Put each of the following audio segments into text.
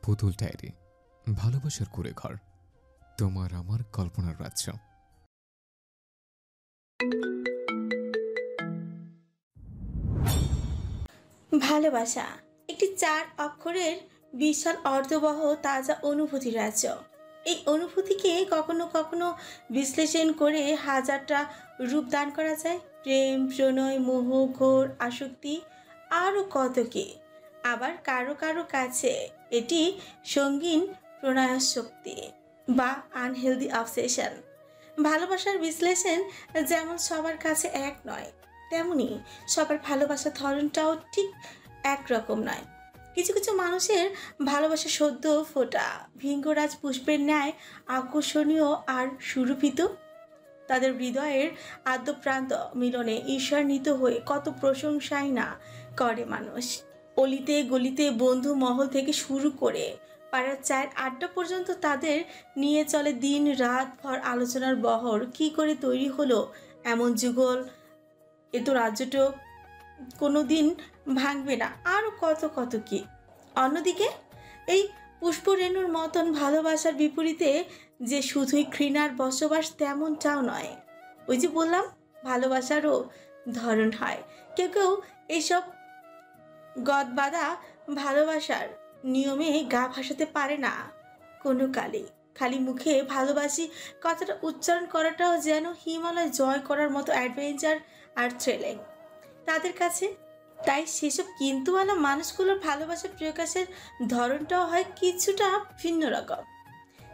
পুতুল ডায়েরি, ভালোবাসার কুঁড়ে ঘর, তোমার আমার কল্পনার রাজ্য। ভালোবাসা একটি 4 অক্ষরের বিশাল অর্থবহ তাজা অনুভূতির রাজ্য। এই অনুভূতিকে কখনো কখনো বিশ্লেষণ করে হাজারটা রূপ দান করা যায়। প্রেম, প্রণয়, মোহ, ঘোর আসক্তি, আরও কত কি। আবার কারো কারো কাছে এটি সঙ্গীন প্রণয়াসক্তি বা আনহেলদি অবসেশন। ভালোবাসার বিশ্লেষণ যেমন সবার কাছে এক নয়, তেমনি সবার ভালোবাসার ধরনটাও ঠিক একরকম নয়। কিছু কিছু মানুষের ভালোবাসা সদ্য ফোটা ভিঙ্গরাজ পুষ্পের ন্যায় আকর্ষণীয় আর সুরভিত। তাদের হৃদয়ের আদ্যপ্রান্ত মিলনে ঈর্ষান্বিত হয়ে কত প্রশংসাই না করে মানুষ। অলিতে গলিতে বন্ধু মহল থেকে শুরু করে পাড়ার চায়ের আড্ডা পর্যন্ত তাদের নিয়ে চলে দিন রাত ভর আলোচনার বহর। কি করে তৈরি হলো এমন যুগল, এ তো রাজ্যটা কোনো দিন ভাঙবে না, আরও কত কত কি। অন্যদিকে এই পুষ্পরেণুর মতন ভালোবাসার বিপরীতে যে শুধুই ঘৃণার বসবাস, তেমনটাও নয়। ওই যে বললাম, ভালোবাসারও ধরন হয়। কেউ কেউ এইসব গদবাঁধা ভালোবাসার নিয়মে গা ভাসাতে পারে না কোনো কালে। খালি মুখে ভালোবাসি কথাটা উচ্চারণ করাটাও যেন হিমালয় জয় করার মতো অ্যাডভেঞ্চার আর থ্রিলিং তাদের কাছে। তাই সেসব কিন্তুওয়ালা মানুষগুলোর ভালোবাসা প্রকাশের ধরনটাও হয় কিছুটা ভিন্ন রকম।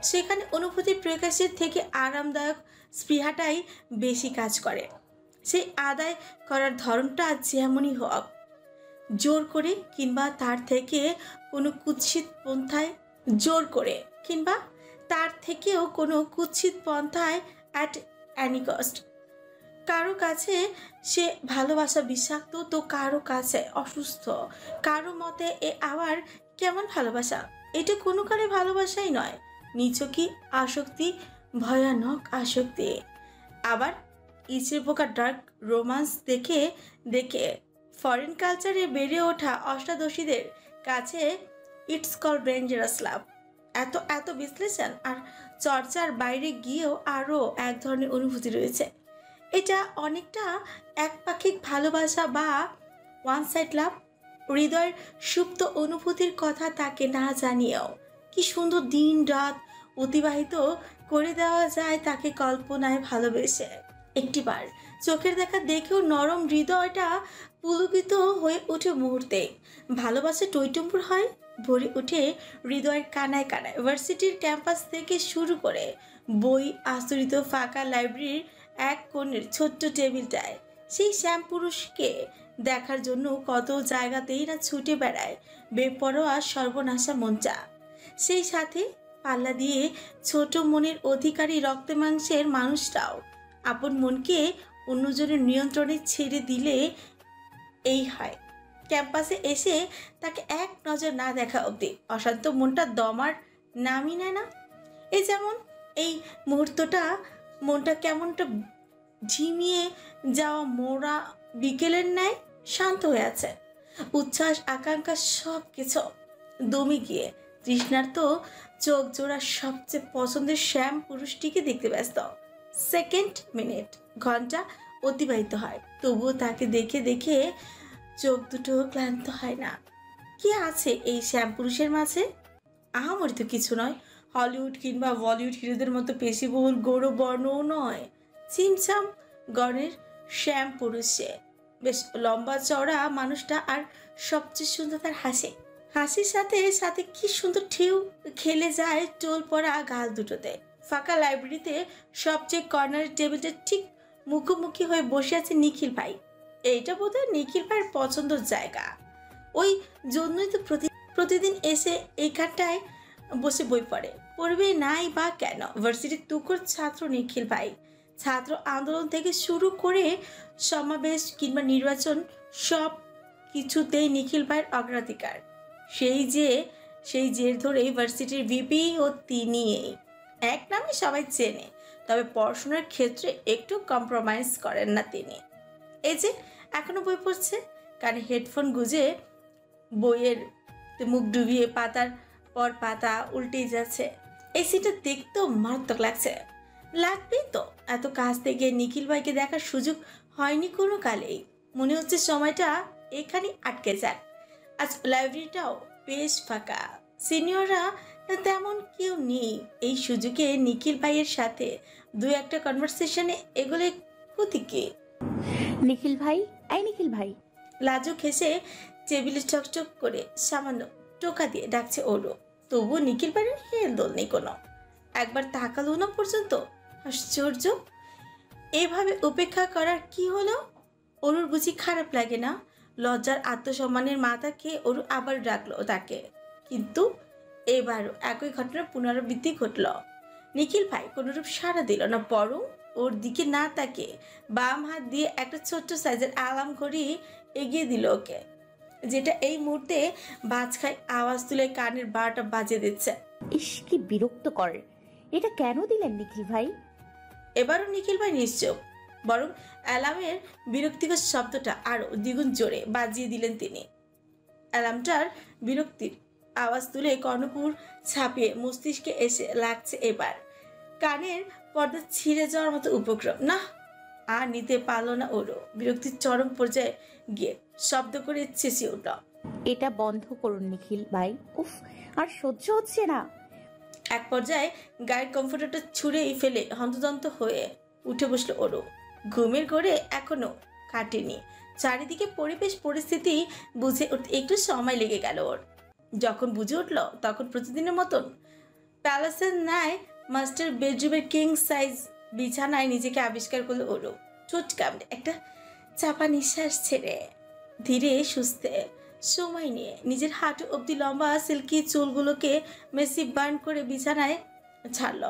সেখানে অনুভূতির প্রকাশের থেকে আরামদায়ক স্পৃহাটাই বেশি কাজ করে। সেই আদায় করার ধরনটা যেমনই হোক, জোর করে কিংবা তার থেকে কোনো কুৎসিত পন্থায়, জোর করে কিংবা তার থেকেও কোনো কুৎসিত পন্থায়, অ্যাট অ্যানি কস্ট। কারো কাছে সে ভালোবাসা বিষাক্ত, তো কারো কাছে অসুস্থ। কারো মতে এ আবার কেমন ভালোবাসা? এটা কোনো কালে ভালোবাসাই নয়, নিছকই আসক্তি, ভয়ানক আসক্তি। আবার ইচড়ে পোকা ডার্ক রোমান্স দেখে দেখে ফরেন কালচারে বেড়ে ওঠা অষ্টাদশীদের কাছে ইটস কল ডেঞ্জারাস লাভ। এত এত বিশ্লেষণ আর চর্চার বাইরে গিয়েও আরও এক ধরনের অনুভূতি রয়েছে। এটা অনেকটা একপাক্ষিক ভালোবাসা বা ওয়ান সাইড লাভ। হৃদয়ের সুপ্ত অনুভূতির কথা তাকে না জানিয়েও কি সুন্দর দিন রাত অতিবাহিত করে দেওয়া যায় তাকে কল্পনায় ভালোবেসে। একটিবার চোখের দেখা দেখেও নরম হৃদয়টা পুলকিত হয়ে ওঠে মুহূর্তে। ভালোবাসা টইটুম্বুর হয়, ভরে ওঠে হৃদয়ের কানায় কানায়। ভার্সিটির ক্যাম্পাস থেকে শুরু করে বই আস্তরিত ফাঁকা লাইব্রেরির এক কোণের ছোট্ট টেবিলটায় সেই শ্যামপুরুষকে দেখার জন্য কত জায়গাতেই না ছুটে বেড়ায় বেপরোয়া সর্বনাশা মনটা। সেই সাথে পাল্লা দিয়ে ছোট মনের অধিকারী রক্তে মাংসের মানুষটাও আপন মনকে অন্যজনের নিয়ন্ত্রণে ছেড়ে দিলে এই হয়। ক্যাম্পাসে এসে তাকে এক নজর না দেখা অবধি অশান্ত মনটা দমার নামই নেয় না। এই যেমন এই মুহূর্তটা মনটা কেমনটা ঝিমিয়ে যাওয়া মোড়া বিকেলের ন্যায় শান্ত হয়ে আছে। উচ্ছ্বাস আকাঙ্ক্ষা সব কিছু দমে গিয়ে তৃষ্ণার্ত চোখ জোড়া সবচেয়ে পছন্দের শ্যাম পুরুষটিকে দেখতে ব্যস্ত। সেকেন্ড, মিনিট, ঘন্টা অতিবাহিত হয়, তবুও তাকে দেখে দেখে চোখ দুটো ক্লান্ত হয় না। কি আছে এই শ্যাম পুরুষের মাঝে? আহামরি তো কিছু নয়। হলিউড কিংবা বলিউড হিরোদের মতো পেশিবহুল গৌরবর্ণও নয়। চিমচাম গণের শ্যাম পুরুষে বেশ লম্বা চওড়া মানুষটা, আর সবচেয়ে সুন্দর তার হাসি। হাসির সাথে সাথে কি সুন্দর ঢেউ খেলে যায় টোল পড়া গাল দুটোতে। ফাঁকা লাইব্রেরিতে সবচেয়ে কর্নারের টেবিলটা ঠিক মুখোমুখি হয়ে বসে আছে নিখিল ভাই। এইটা বোধহয় নিখিল ভাইয়ের পছন্দের জায়গা। ওই জন্যই তো প্রতিদিন এসে এইখানটায় বসে বই পড়বে নাই বা কেন? ভার্সিটির তুখোড় ছাত্র নিখিল ভাই। ছাত্র আন্দোলন থেকে শুরু করে সমাবেশ কিংবা নির্বাচন, সব কিছুতেই নিখিল ভাইয়ের অগ্রাধিকার। সেই জের ধরে ভার্সিটির ভিপি ও তিনি এক নামে সবাই চেনে। তবে পড়াশোনার ক্ষেত্রে একটু কম্প্রোমাইজ করেন না তিনি। এই যে এখনো বই পড়ছে, কানে হেডফোন গুঁজে বইয়ের মুখ ডুবিয়ে পাতার পর পাতা উল্টেই যাচ্ছে। এই সিনটা দেখতেও মারাত্মক লাগছে। লাগবেই তো, এত কাছ থেকে নিখিল ভাইকে দেখার সুযোগ হয়নি কোনো কালেই। মনে হচ্ছে সময়টা এখানে আটকে যায়। আজ লাইব্রেরিটাও বেশ ফাঁকা, সিনিয়ররা তেমন কেউ নেই। এই সুযোগে নিখিল ভাইয়ের সাথে দু একটা কনভারসেশনে এগুলো ক্ষতিকে। নিখিল ভাই, এই নিখিল ভাই। লাজুক হেসে টেবিলে চকচক করে সামান্য টোকা দিয়ে ডাকছে ওরও। তবুও নিখিল ভাইয়ের হেলদোল নেই কোনো। একবার তাকালো না পর্যন্ত। আশ্চর্য, এভাবে উপেক্ষা করার কি হলো? অরুর বুঝি খারাপ লাগে না? লজ্জার আত্মসম্মানের মাথা খেয়ে অরু আবার ডাকলো তাকে, কিন্তু এবারও একই ঘটনার পুনরাবৃত্তি ঘটল। নিখিল ভাই কোনোরূপ সাড়া দিল না, বরং ওর দিকে না তাকে বাম হাত দিয়ে একটা ছোট্ট সাইজের আলাম ঘড়ি এগিয়ে দিল ওকে, যেটা এই মুহূর্তে বাজ খায় আওয়াজ তুলে কানের 12টা বাজে দিচ্ছে। ইস, কি বিরক্তকর! এটা কেন দিলেন নিখিল ভাই? এবারও নিখিল ভাই নিশ্চুপ, বরং অ্যালার্মের বিরক্তিকর শব্দটা আরো দ্বিগুণ জোরে বাজিয়ে দিলেন তিনি। অ্যালার্মটার বিরক্তির আওয়াজ তুলে কর্ণপুর ছাপিয়ে মস্তিষ্কে এসে লাগছে এবার কানের পর্দা ছিঁড়ে যাওয়ার মতো উপক্রম। না, আর নিতে পারল না ওরও। বিরক্তির চরম পর্যায়ে গিয়ে শব্দ করে চেঁচিয়ে উঠল, এটা বন্ধ করুন নিখিল ভাই। উফ, আর সহ্য হচ্ছে না। এক পর্যায়ে গায়ের কমফোর্টারটা ছুঁড়েই ফেলে হন্তদন্ত হয়ে উঠে বসলো ওরও। ঘুমের ঘোরে এখনো কাটেনি। চারিদিকে পরিবেশ পরিস্থিতি বুঝে উঠতে একটু সময় লেগে গেল ওর। যখন বুঝে উঠল তখন প্রতিদিনের মতন প্যালেসের ন্যায় মাস্টার বেডরুমের কিং সাইজ বিছানায় নিজেকে আবিষ্কার করলো ওরও। ঠোঁট কামড়ে একটা চাপা নিঃশ্বাস ছেড়ে ধীরে সুস্থে সময় নিয়ে নিজের হাঁটু অবধি লম্বা সিল্কি চুলগুলোকে মেসি বার্ন করে বিছানায় ছাড়ল।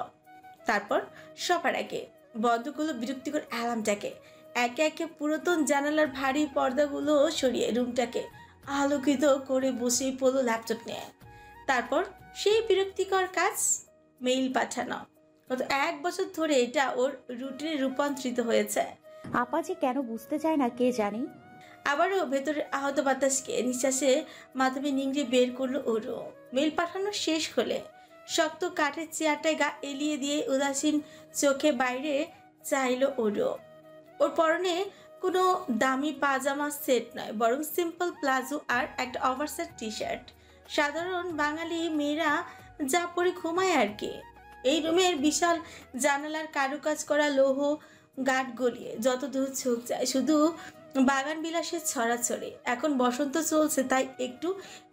তারপর সবার আগে বন্ধ করলো বিরক্তিকর অ্যালার্মটাকে। একে একে পুরাতন জানালার ভারী পর্দাগুলো সরিয়ে রুমটাকে আলোকিত করে বসেই পড়লো ল্যাপটপ নিয়ে। তারপর সেই বিরক্তিকর কাজ, মেইল পাঠানো। গত 1 বছর ধরে এটা ওর রুটিনে রূপান্তরিত হয়েছে। আপা যে কেন বুঝতে চায় না কে জানে। আবারও ভেতরে আহত বাতাসকে নিঃশ্বাসে মাধ্যমে নিংড়ে বের করলো ওরও। মেইল পাঠানো শেষ হলে শক্ত কাঠের চেয়ারটায় গা এলিয়ে দিয়ে উদাসীন চোখে বাইরে চাইলো ওরও। ওর পরনে কোনো দামি পাজামা সেট নয়, বরং সিম্পল প্লাজো আর একটা ওভারসাইজ টি শার্ট। সাধারণ বাঙালি মেয়েরা যা পরে ঘুমায় আর কি। এই রুমের বিশাল জানালার কারুকাজ করা লৌহ গাঠ গলিয়ে যত দূর চোখ যায় শুধু বাগান বিলাসের ছড়াছড়ি। এখন বসন্ত চলছে তাই একটু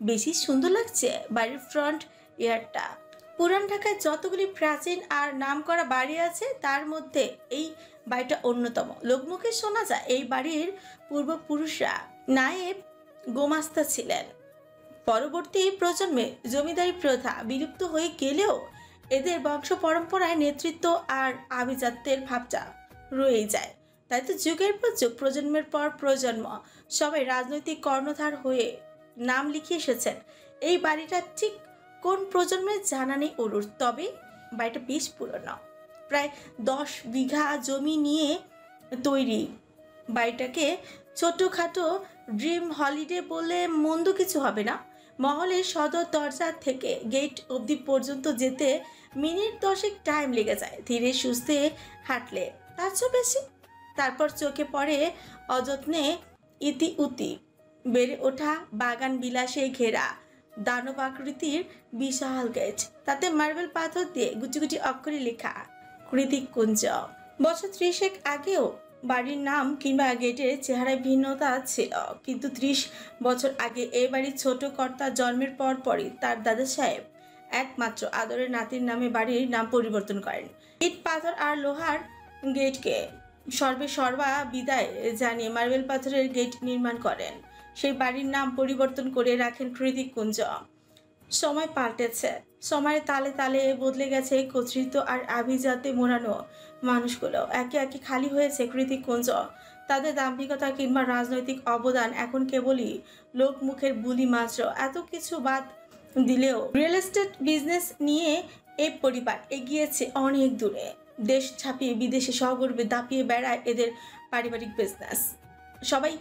বেশি সুন্দর লাগছে বাড়ির ফ্রন্ট ইয়ারটা। পুরান ঢাকায় যতগুলি প্রাচীন আর নামকরা বাড়ি আছে তার মধ্যে এই বাড়িটা অন্যতম। লোকমুখে শোনা যায় এই বাড়ির পূর্বপুরুষরা নায়েব গোমাস্তা ছিলেন। পরবর্তী প্রজন্মে জমিদারি প্রথা বিলুপ্ত হয়ে গেলেও এদের বংশ পরম্পরায় নেতৃত্ব আর আভিজাত্যের ভাবটা রয়েই যায়। তাই তো যুগের পর যুগ, প্রজন্মের পর প্রজন্ম সবাই রাজনৈতিক কর্ণধার হয়ে নাম লিখিয়ে এসেছেন। এই বাড়িটা ঠিক কোন প্রজন্মের জানা নেই ওরুর, তবে বাড়িটা বেশ পুরনো। প্রায় 10 বিঘা জমি নিয়ে তৈরি বাড়িটাকে ছোটোখাটো ড্রিম হলিডে বলে মন্দ কিছু হবে না। মহলের সদর দরজা থেকে গেট অবধি পর্যন্ত যেতে মিনিট 10 টাইম লেগে যায় ধীরে সুস্থে হাঁটলে, তার চেয়েও বেশি। তারপর চোখে পড়ে অযত্নে ইতি উতি বেড়ে ওঠা বাগান বিলাসে ঘেরা দানব আকৃতির বিশাল গেট, তাতে মার্বেল পাথর দিয়ে গুটি গুটি অক্ষরে লেখা কৃতিক কুঞ্জ। বছর 30 আগেও বাড়ির নাম কিংবা গেটের চেহারায় ভিন্নতা ছিল, কিন্তু 30 বছর আগে এই বাড়ির ছোট কর্তা জন্মের পর পরই তার দাদা সাহেব একমাত্র আদরের নাতির নামে বাড়ির নাম পরিবর্তন করেন। ইট পাথর আর লোহার গেটকে সর্বা বিদায় জানিয়ে মার্বেল পাথরের গেট নির্মাণ করেন। সেই বাড়ির নাম পরিবর্তন করে রাখেন কৃতিক কুঞ্জ। সময় পাল্টেছে, সময়ের তালে তালে বদলে গেছে কর্তৃত্ব আর আভিজাতে মোড়ানো মানুষগুলো। একে একে খালি হয়েছে কৃতিক কুঞ্জ। তাদের দাম্ভিকতা কিংবা রাজনৈতিক অবদান এখন কেবলই লোকমুখের বুলি মাত্র। এত কিছু বাদ দিলেও রিয়েল এস্টেট বিজনেস নিয়ে এই পরিবার এগিয়েছে অনেক দূরে। দেশ ছাপিয়ে বিদেশে সগর্বে দাপিয়ে বেড়ায় এদের পারিবারিক বিজনেস। সবাই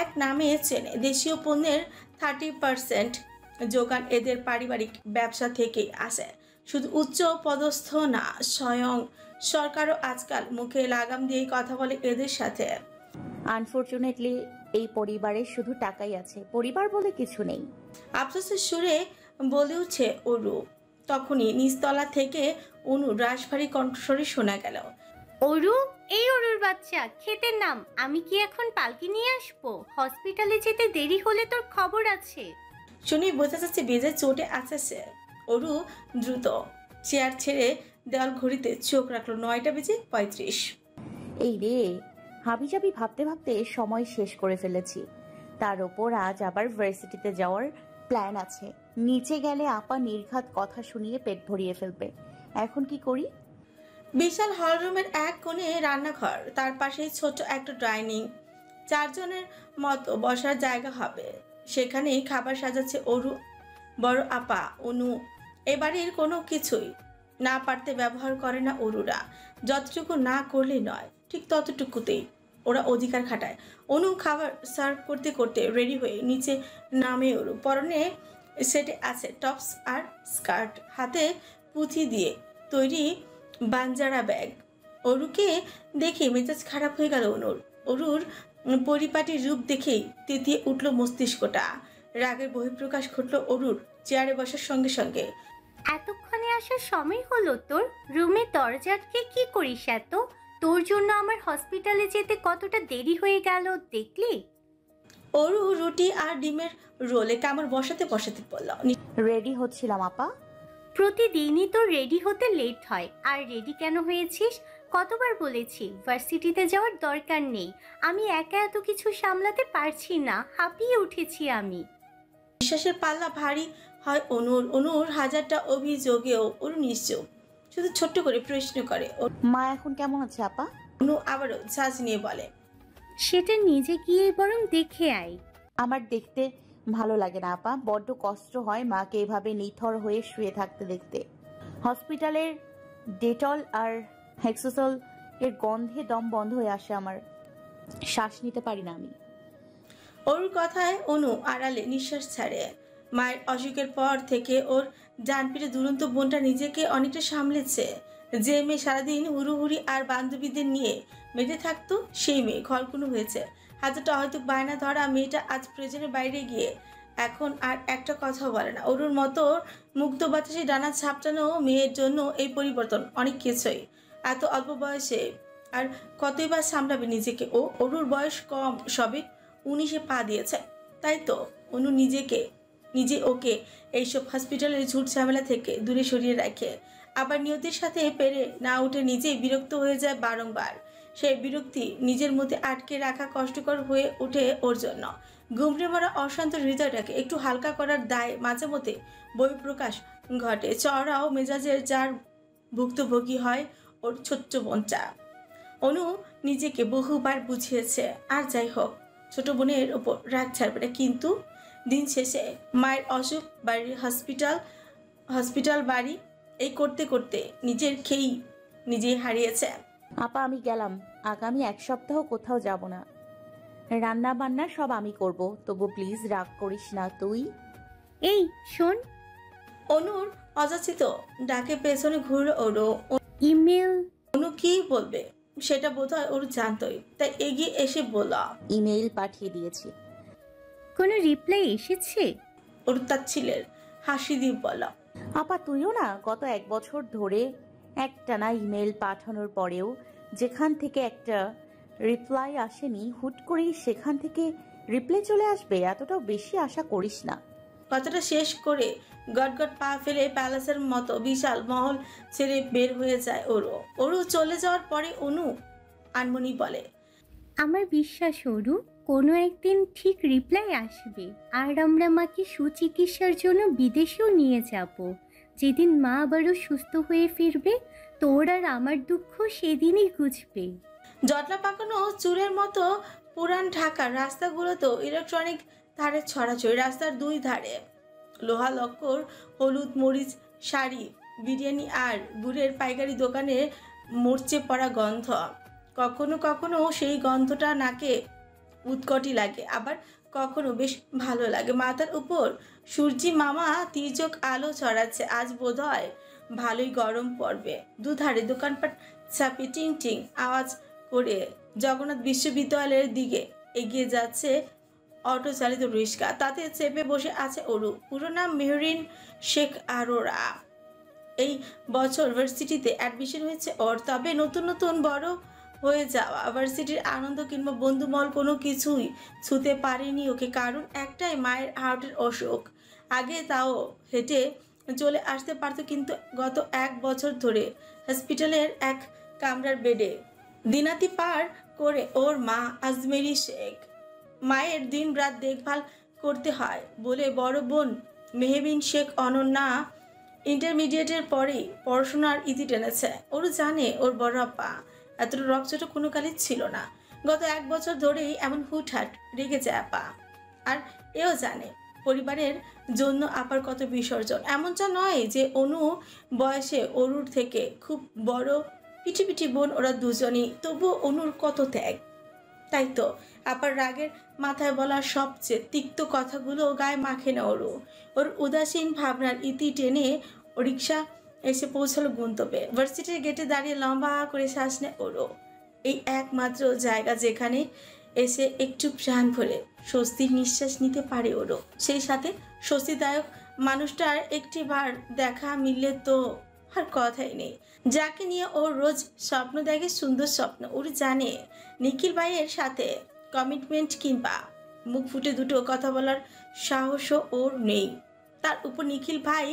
এক নামে চেনে। দেশীয় পণ্যের 30% যোগান এদের পারিবারিক ব্যবসা থেকেই আসে। শুধু উচ্চ পদস্থ না, স্বয়ং সরকারও আজকাল মুখে লাগাম দিয়ে কথা বলে এদের সাথে। আনফর্চুনেটলি এই পরিবারে শুধু টাকাই আছে, পরিবার বলে কিছু নেই। আফসোসের সুরে বলে উঠছে অরু। তখনই নিচতলা থেকে অনু রাশভারী কণ্ঠস্বরে শোনা গেল, অরু, এই অরুর বাচ্চা, খেতে নাম। আমি কি এখন পালকি নিয়ে আসবো? হসপিটালে যেতে দেরি হলে তোর খবর আছে। শুনেই বোঝা যাচ্ছে বেজে চোটে আছে সে। অরু দ্রুত চেয়ার ছেড়ে দেওয়াল ঘড়িতে চোখ রাখলো। 9:35। এই রে, হাবিজাবি ভাবতে ভাবতে সময় শেষ করে ফেলেছি। তার ওপর আজ আবার ভার্সিটিতে যাওয়ার প্ল্যান আছে। নিচে গেলে আপা নির্ঘাত কথা শুনিয়ে পেট ভরিয়ে ফেলবে। এখন কি করি? বিশাল হলরুমের এক কোণে রান্নাঘর, তার পাশেই ছোট একটা ডাইনিং। 4 জনের মতো বসার জায়গা হবে। সেখানেই খাবার সাজাচ্ছে অরু, বড় আপা, অনু। এ বাড়ির কোনো কিছুই না পারতে ব্যবহার করে না অরুরা। যতটুকু না করলে নয়, ঠিক ততটুকুতেই ওরা অধিকার খাটায়। অনু খাবার সার্ভ করতে করতে রেডি হয়ে নিচে নামে অরু। পরনে সেটে আছে টপস আর স্কার্ট, হাতে পুঁথি দিয়ে তৈরি বাঞ্জারা ব্যাগ। অরুকে দেখে মেজাজ খারাপ হয়ে গেল অনুর। অরুর পরিপাটির রূপ দেখেই তেতিয়ে উঠল মস্তিষ্কটা। রাগের বহিঃপ্রকাশ ঘটল অরুর চেয়ারে বসার সঙ্গে সঙ্গে। এতক্ষণে আসার সময় হলো তোর? রুমে দরজা আটকে কি করিস এত? তোর জন্য আমার হসপিটালে যেতে কতটা দেরি হয়ে গেল দেখলি? অরু রুটি আর ডিমের রোলে কামড় বসাতে বসাতে বলল, রেডি হচ্ছিলাম আপা। প্রতিদিনই তো রেডি হতে লেট হয়। আর রেডি কেন হয়েছিস? কতবার বলেছি ভার্সিটিতে যাওয়ার দরকার নেই। আমি একা এত কিছু সামলাতে পারছি না, হাঁপিয়ে উঠেছি আমি। বিশ্বাসের পাল্লা ভারী হয় অনুর। অনুর হাজারটা অভিযোগেও অরু নিশ্চুপ, শুধু ছোট্ট করে প্রশ্ন করে। মা এখন কেমন আছে আপা? অনু আবারও ঝাঁজ নিয়ে বলে, সেটা নিজে গিয়ে বরং দেখে আয়। আমার দেখতে ভালো লাগে না আপা, বড্ড কষ্ট হয় মাকে এভাবে নিথর হয়ে শুয়ে থাকতে দেখতে। হসপিটালের ডেটল আর হেক্সোসল এর গন্ধে দম বন্ধ হয়ে আসে আমার, শ্বাস নিতে পারি না আমি। ওর কথায় অনু আড়ালে নিঃশ্বাস ছাড়ে। মায়ের অসুখের পর থেকে ওর ডানপিঠে দুরন্ত বোনটা নিজেকে অনেকটা সামলেছে। যে মেয়ে সারাদিন হুড়ুহুড়ি আর বান্ধবীদের নিয়ে মেতে থাকতো, সেই মেয়ে ঘরকুনো হয়েছে। হাজারটা হয়তো বায়না ধরা মেয়েটা আজ প্রয়োজনের বাইরে গিয়ে এখন আর একটা কথা বলে না। অরুর মতো মুক্ত বাতাসে ডানা ছাপটানো মেয়ের জন্য এই পরিবর্তন অনেক কিছুই। এত অল্প বয়সে আর কতই বা সামলাবে নিজেকে ও? অরুর বয়স কম, সবে 19-এ পা দিয়েছে। তাই তো অনু নিজে ওকে এইসব হসপিটালের ঝুট ঝামেলা থেকে দূরে সরিয়ে রাখে। আবার নিয়তির সাথে পেরে না উঠে নিজেই বিরক্ত হয়ে যায় বারংবার। সেই বিরক্তি নিজের মধ্যে আটকে রাখা কষ্টকর হয়ে ওঠে ওর জন্য। গুমড়ে মারা অশান্ত হৃদয়টাকে একটু হালকা করার দায় মাঝে মধ্যে বহিঃপ্রকাশ ঘটে। চড়াও মেজাজের যার ভুক্তভোগী হয় ওর ছোট্ট বোনটা। অনু নিজেকে বহুবার বুঝিয়েছে, আর যাই হোক ছোট বোনের ওপর রাগ ছাড়বে না। কিন্তু দিন শেষে মায়ের অসুখ, বাড়ির হসপিটাল বাড়ি, এই করতে করতে নিজের খেই নিজেই হারিয়েছে। আপা আমি গেলাম, আগামী 1 সপ্তাহ কোথাও যাব না। রান্না বান্না সব আমি করব, তবু প্লিজ রাগ করিস না তুই। এই শোন। অনুর অযাচিত ডাকে পেছনে ঘুরল ওরও। ইমেল। অনু কি বলবে সেটা বোধহয় ওর জানতই, তাই এগিয়ে এসে বলল, ইমেইল পাঠিয়ে দিয়েছি। কোনো রিপ্লাই এসেছে? ওর তাচ্ছিলের হাসি দিয়ে বলল, আপা তুইও না, গত 1 বছর ধরে একটানা ইমেল পাঠানোর পরেও যেখান থেকে একটা রিপ্লাই আসেনি, হুট করেই সেখান থেকে রিপ্লাই চলে আসবে এতটাও বেশি আশা করিস না। কথাটা শেষ করে গটগট পা ফেলে প্যালেসের মতো বিশাল মহল ছেড়ে বের হয়ে যায় ওরু চলে যাওয়ার পরে অনু আনমনি বলে, আমার বিশ্বাস অরু, কোনো একদিন ঠিক রিপ্লাই আসবে। আর আমরা মাকে সুচিকিৎসার জন্য বিদেশেও নিয়ে যাব। যেদিন মা আবারও সুস্থ হয়ে ফিরবে, তোর আর আমার দুঃখ সেদিনই ঘুচবে। জটলা পাকানো চুলের মতো পুরান ঢাকার রাস্তাগুলোতেও ইলেকট্রনিক ধারে ছড়াছড়ি। রাস্তার 2 ধারে লোহা লক্কর, হলুদ মরিচ শাড়ি, বিরিয়ানি আর গুড়ের পাইকারি দোকানে মরচে পড়া গন্ধ। কখনো কখনো সেই গন্ধটা নাকে উৎকটই লাগে, আবার কখনো বেশ ভালো লাগে। মাথার উপর সূর্যি মামা তির্যক আলো ছড়াচ্ছে। আজ বোধহয় ভালোই গরম পড়বে। দুধারে দোকানপাট ছাপে টিং টিং আওয়াজ করে জগন্নাথ বিশ্ববিদ্যালয়ের দিকে এগিয়ে যাচ্ছে অটো চালিত রিক্সা। তাতে চেপে বসে আছে অরু। পুরো নাম মেহরিন শেখ আরোরা। এই বছর ভার্সিটিতে অ্যাডমিশন হয়েছে ওর। তবে নতুন নতুন বড় হয়ে যাওয়া ভার্সিটির আনন্দ কিংবা বন্ধুমহল কোনো কিছুই ছুতে পারেনি ওকে। কারণ একটাই, মায়ের হার্টের অসুখ। আগে তাও হেঁটে চলে আসতে পারতো, কিন্তু গত 1 বছর ধরে হসপিটালের এক কামরার বেডে দিনাতি পার করে ওর মা আজমেরি শেখ। মায়ের দিন রাত দেখভাল করতে হয় বলে বড় বোন মেহবিন শেখ অনন্যা ইন্টারমিডিয়েটের পরেই পড়াশোনার ইতি টেনেছে। ওর জানে ওর বড় আপা এতটা রকচটা কোনো কালে ছিল না। গত 1 বছর ধরেই এমন হুটহাট রেগে যায় আপা। আর এও জানে পরিবারের জন্য আপার কত বিসর্জন। এমনটা নয় যে অনু বয়সে অরুর থেকে খুব বড় পিটি বোন ওরা দুজনই, তবুও অনুর কত ত্যাগ। তাই তো আপার রাগের মাথায় বলা সবচেয়ে তিক্ত কথাগুলো গায়ে মাখে না ওর। ওর উদাসীন ভাবনার ইতি টেনে ও রিক্সা এসে পৌঁছালো গন্তব্যে। ভার্সিটির গেটে দাঁড়িয়ে লম্বা করে শ্বাস নেয় ওরও। এই একমাত্র জায়গা যেখানে এসে একটু প্রাণ ভরে স্বস্তির নিঃশ্বাস নিতে পারে ওরও। সেই সাথে স্বস্তিদায়ক মানুষটার একটিবার দেখা মিললে তো আর কথাই নেই। যাকে নিয়ে ওর রোজ স্বপ্ন দেখে, সুন্দর স্বপ্ন। ওর জানে নিখিল ভাইয়ের সাথে কমিটমেন্ট কিংবা মুখ ফুটে দুটো কথা বলার সাহসও ওর নেই। তার উপর নিখিল ভাই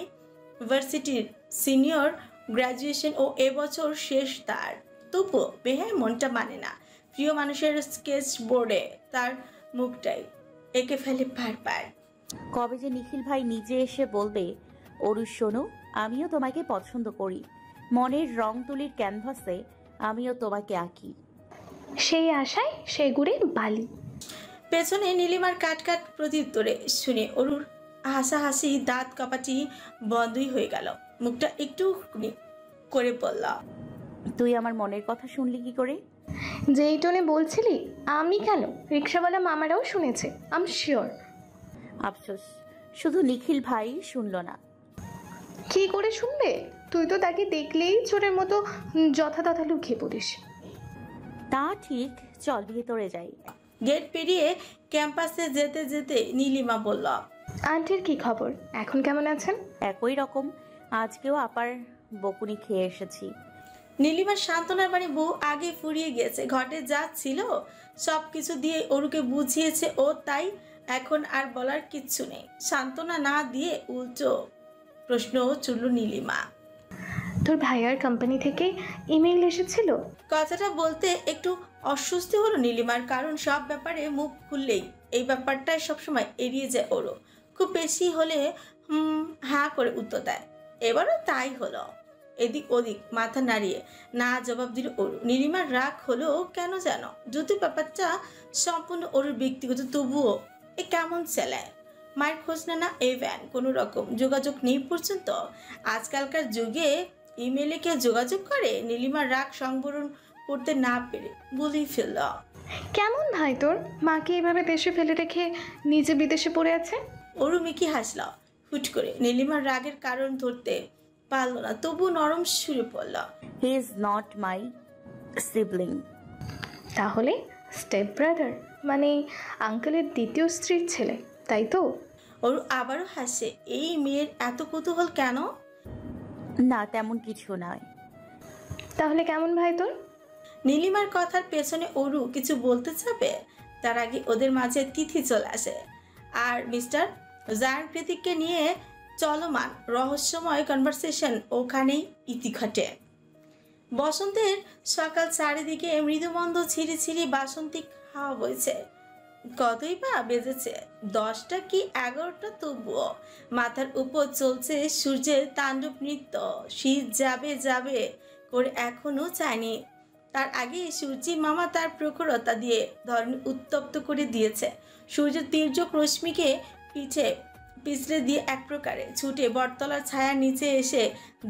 ভার্সিটির সিনিয়র, গ্র্যাজুয়েশন ও এবছর শেষ তার। তবুও বেহায় মনটা মানে না। প্রিয় মানুষের স্কেচ বোর্ডে তার মুখটাই এঁকে ফেলে বারবার। কবে যে নিখিল ভাই নিজে এসে বলবে, অরু শোনো, আমিও তোমাকে পছন্দ করি, মনের রং তুলির ক্যানভাসে আমিও তোমাকে আঁকি। সেই আশায় সেগুড়ে বালি। পেছনে নীলিমার কাট কাট প্রত্যুত্তরে শুনে অরুর হাসাহাসি দাঁত কপাটি বন্ধই হয়ে গেল। মুখটা একটু করে বলল, তুই আমার মনের কথা শুনলি কি করে? যেই টোনে বলছিলি, আমি কেন, রিক্সাওয়ালা মামারাও শুনেছে, আম শিওর। আফসোস শুধু নিখিল ভাই শুনল না। কি করে শুনবে? তুই তো তাকে দেখলেই চোরের মতো যথাতথা লুকিয়ে পড়িস। তা ঠিক, চল ভেতরে যাই। গেট পেরিয়ে ক্যাম্পাসে যেতে যেতে নীলিমা বলল, আন্টির কি খবর, এখন কেমন আছেন? একই রকম, আজকেও আপার বকুনি খেয়ে এসেছি। নীলিমার সান্ত্বনার বাণী বউ আগে ফুরিয়ে গেছে। ঘটে যা ছিল সব কিছু দিয়ে অরুকে বুঝিয়েছে ও, তাই এখন আর বলার কিচ্ছু নেই। সান্ত্বনা না দিয়ে উল্টো প্রশ্ন ছুড়ল নীলিমা, তোর ভাইয়ার কোম্পানি থেকে ইমেইল এসেছিল? কথাটা বলতে একটু অস্বস্তি হলো নীলিমার, কারণ সব ব্যাপারে মুখ খুললেই এই ব্যাপারটাই সবসময় এড়িয়ে যায় ওরও। খুব বেশি হলে হ্যাঁ করে উত্তর দেয়। এবারও তাই হলো। এদিক ওদিক মাথা নাড়িয়ে না জবাব দিল ওরু। নীলিমার রাগ হলো কেন যেন, যদি ব্যাপারটা সম্পূর্ণ ওরুর ব্যক্তিগত, তবুও এ কেমন ছেলে। মায়ের খোঁজ না এই ভ্যান কোনো রকম যোগাযোগ নেই পর্যন্ত। আজকালকার যুগে ইমেলে কেউ যোগাযোগ করে? নীলিমার রাগ সংবরণ করতে না পেরে বলেই ফেলল, কেমন ভাই তোর, মাকে এভাবে দেশে ফেলে রেখে নিজে বিদেশে পড়ে আছে? অরু মিকি হাসল হুট করে। নীলিমার রাগের কারণ ধরতে পারল না, তবু নরম সুরে পড়ল, he is not my sibling. তাহলে স্টেপ ব্রাদার, মানে আঙ্কেলের দ্বিতীয় স্ত্রীর ছেলে, তাই তো? অরু আবারও হাসে। এই মেয়ের এত কৌতূহল কেন? না, তেমন কিছু নয়। তাহলে কেমন ভাই তোর? নীলিমার কথার পেছনে অরু কিছু বলতে চাবে, তার আগে ওদের মাঝে তিথি চলে আসে আর মিস্টার জায়ান প্রতীককে নিয়ে চলমান রহস্যময় কনভারসেশন ওখানেই ইতি ঘটে। বসন্তের সকাল, চারিদিকে মৃদুমন্দ ছিঁড়ি বাসন্তিক হাওয়া বইছে। কতই বা বেজেছে, 10টা কি 11টা, তবুও মাথার উপর চলছে সূর্যের তাণ্ডব নৃত্য। শীত যাবে যাবে করে এখনো চায়নি। তার আগে সূর্যি মামা তার প্রখরতা দিয়ে ধরনী উত্তপ্ত করে দিয়েছে। সূর্যের তীর্যক রশ্মিকে পিঠে পিছলে দিয়ে এক প্রকারে ছুটে বটতলার ছায়ার নিচে এসে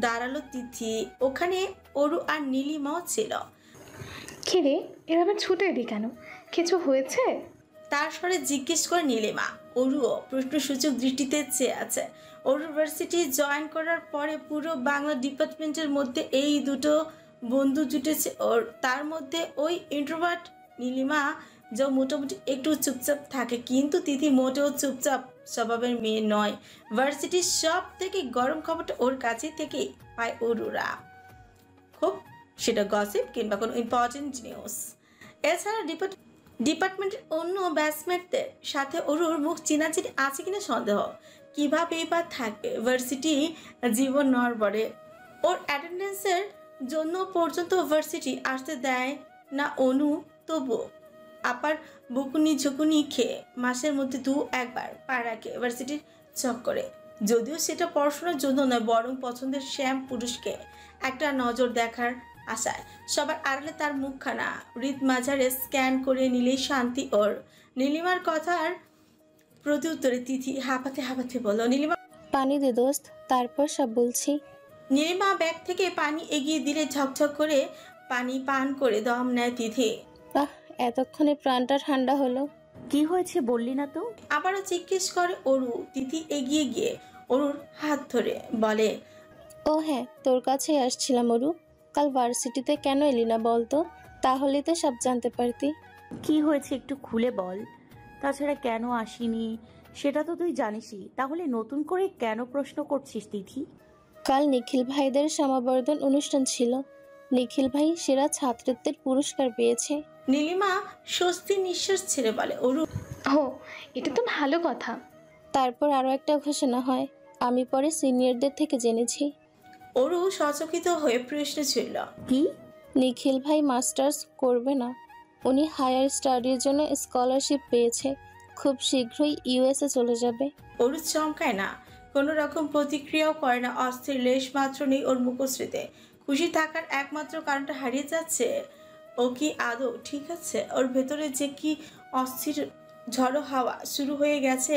দাঁড়ালো তিথি। ওখানে অরু আর নীলিমাও ছিল। কিরে, এভাবে ছুটে এলি কেন, কিছু হয়েছে? তার স্বরে জিজ্ঞেস করে নীলিমা। অরুও প্রশ্নসূচক দৃষ্টিতে চেয়ে আছে। অরু ভার্সিটি জয়েন করার পরে পুরো বাংলা ডিপার্টমেন্টের মধ্যে এই দুটো বন্ধু জুটেছে ওর। তার মধ্যে ওই ইন্ট্রোভার্ট নীলিমা যা মোটামুটি একটু চুপচাপ থাকে, কিন্তু তিথি মোটেও চুপচাপ স্বভাবের মেয়ে নয়। ভার্সিটির সব থেকে গরম খবরটা ওর কাছে থেকেই পায় অরুরা, খুব সেটা গসিপ কিংবা কোনো ইম্পর্টেন্ট নিউজ। এছাড়া ডিপার্টমেন্টের অন্য ব্যাচমেটদের সাথে অরুর মুখ চিনাচিনি আছে কিনা সন্দেহ। কিভাবে বা থাকবে ভার্সিটি জীবন নড়বড়ে। ওর অ্যাটেন্ডেন্সের জন্য পর্যন্ত ভার্সিটি আসতে দেয় না অনু, তবু আপার বকুনি ঝুকুনি খেয়ে মাসের মধ্যে একবার পা রাখে ভার্সিটির চক্করে। যদিও সেটা পড়াশোনার জন্য নয়, বরং পছন্দের শ্যাম পুরুষকে একটা নজর দেখার আশায়। সবার আড়ালে তার মুখখানা হৃদ মাঝারে স্ক্যান করে নিলেই শান্তি ওর। নীলিমার কথার প্রতি উত্তরে তিথি হাঁপাতে হাঁপাতে বলল, নীলিমা পানি দে দোস্ত, তারপর সব বলছি। নীলিমা ব্যাগ থেকে পানি এগিয়ে দিলে ঝকঝক করে পানি পান করে দম নেয় তিথি। আহ, এতক্ষণে প্রাণটা ঠান্ডা হলো। কি হয়েছে বললি না তো? আবারও জিজ্ঞেস করে অরু। তিথি এগিয়ে গিয়ে অরুর হাত ধরে বলে, ও হ্যাঁ, তোর কাছেই আসছিলাম অরু। কাল ভার্সিটিতে কেন এলি না বলতো? তাহলে তো সব জানতে পারতি। কি হয়েছে একটু খুলে বল। তাছাড়া কেন আসিনি সেটা তো তুই জানিসই, তাহলে নতুন করে কেন প্রশ্ন করছিস তিথি? কাল নিখিল ভাইদের সমাবর্তন অনুষ্ঠান ছিল। নিখিল ভাই সেরা ছাত্রত্বের পুরস্কার পেয়েছে। নীলিমা স্বস্তি নিঃশ্বাস ছেড়ে বলে, অরু ও, এটা তো ভালো কথা। তারপর আরও একটা ঘোষণা হয়, আমি পরে সিনিয়রদের থেকে জেনেছি। অরু সচকিত হয়ে প্রশ্ন ছিল, কি? নিখিল ভাই মাস্টার্স করবে না, উনি হায়ার স্টাডির জন্য স্কলারশিপ পেয়েছে। খুব শীঘ্রই ইউএসএ চলে যাবে। অরু চমকায় না, কোনো রকম প্রতিক্রিয়াও করে না। অস্থির লেশ মাত্র নেই ওর মুখশ্রীতে। খুশি থাকার একমাত্র কারণটা হারিয়ে যাচ্ছে। ও কি আদৌ ঠিক আছে? ওর ভেতরে যে কি অস্থির ঝড়ো হাওয়া শুরু হয়ে গেছে,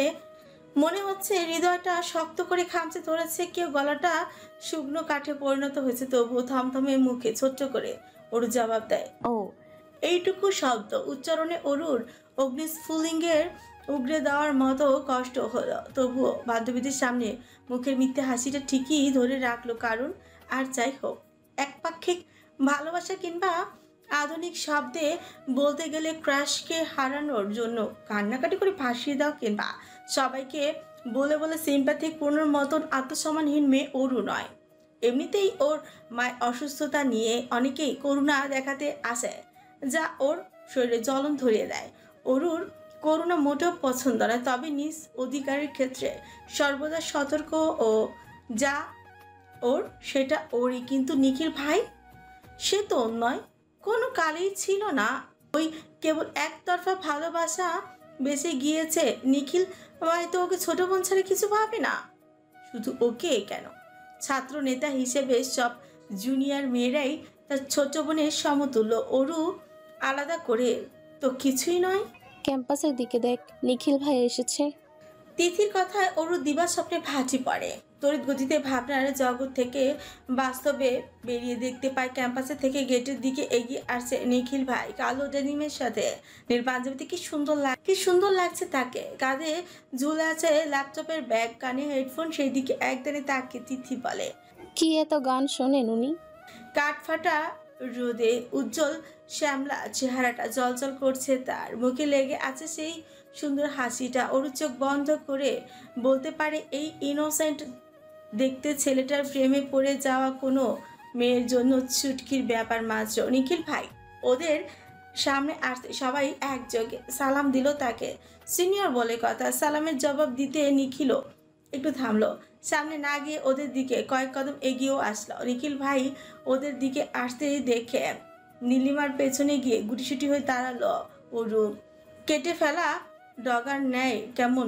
মনে হচ্ছে হৃদয়টা শক্ত করে খামচে ধরেছে কেউ, গলাটা শুকনো কাঠে পরিণত হয়েছে। তবুও থমথমে মুখে ছোট্ট করে অরু জবাব দেয়। ও, এইটুকু শব্দ উচ্চারণে অরুর অগ্নিস্ফুলিঙ্গের উগড়ে দেওয়ার মতো কষ্ট হলো। তবুও বান্ধবীদের সামনে মুখের মিথ্যে হাসিটা ঠিকই ধরে রাখলো, কারণ আর যাই হোক একপাক্ষিক ভালোবাসা কিংবা আধুনিক শব্দে বলতে গেলে ক্রাশকে হারানোর জন্য কান্নাকাটি করে ভাসিয়ে দাও কিংবা সবাইকে বলে বলে সিম্প্যাথিক পূর্ণর মতন আত্মসম্মানহীন মেয়ে অরু নয়। এমনিতেই ওর মায়ের অসুস্থতা নিয়ে অনেকেই করুণা দেখাতে আসে, যা ওর শরীরে জ্বলন ধরিয়ে দেয়। অরুর করুণা মোটেও পছন্দ নয়, তবে নিজ অধিকারের ক্ষেত্রে সর্বদা সতর্ক ও যা ওর সেটা ওরই। কিন্তু নিখিল ভাই সে তো নয়, কোনো কালেই ছিল না। ওই কেবল একতরফা ভালোবাসা বেঁচে গিয়েছে। নিখিল হয়তো ওকে ছোট বোন ছাড়া কিছু ভাবে না। শুধু ওকে কেন, ছাত্র নেতা হিসেবে সব জুনিয়র মেয়েরাই তার ছোট বোনের সমতুল্য। অরু আলাদা করে তো কিছুই নয়। ক্যাম্পাসের দিকে দেখ, নিখিল ভাই এসেছে। তিথির কথায় অরু দিবা স্বপ্নে ভাটি পড়ে। তড়িৎ গতিতে ভাবনার জগৎ থেকে বাস্তবে বেরিয়ে দেখতে পায় ক্যাম্পাসে থেকে গেটের দিকে এগিয়ে আসছে নিখিল ভাই কালো ডেনিমের সাথে। নীল পাঞ্জাবিতে কি সুন্দর লাগছে তাকে। কাঁধে ঝুলে আছে ল্যাপটপের ব্যাগ, কানে হেডফোন। সেই দিকে একদিনে তাকে তিথি বলে, কি এত গান শোনেন উনি? কাঠফাটা রোদে উজ্জ্বল শ্যামলা চেহারাটা জলজল করছে, তার মুখে লেগে আছে সেই সুন্দর হাসিটা। ওর চোখ বন্ধ করে বলতে পারে এই ইনোসেন্ট দেখতে ছেলেটার প্রেমে পড়ে যাওয়া কোনো মেয়ের জন্য চুটকির ব্যাপার মাত্র। নিখিল ভাই ওদের সামনে আসতে সবাই একযোগে সালাম দিল তাকে। সিনিয়র বলে কথা। সালামের জবাব দিতে নিখিলও একটু থামলো, সামনে না গিয়ে ওদের দিকে কয়েক কদম এগিয়েও আসলো। নিখিল ভাই ওদের দিকে আসতে দেখে নীলিমার পেছনে গিয়ে গুটিসুটি হয়ে দাঁড়ালো। ওরু কেটে ফেলা ডগার ন্যায় কেমন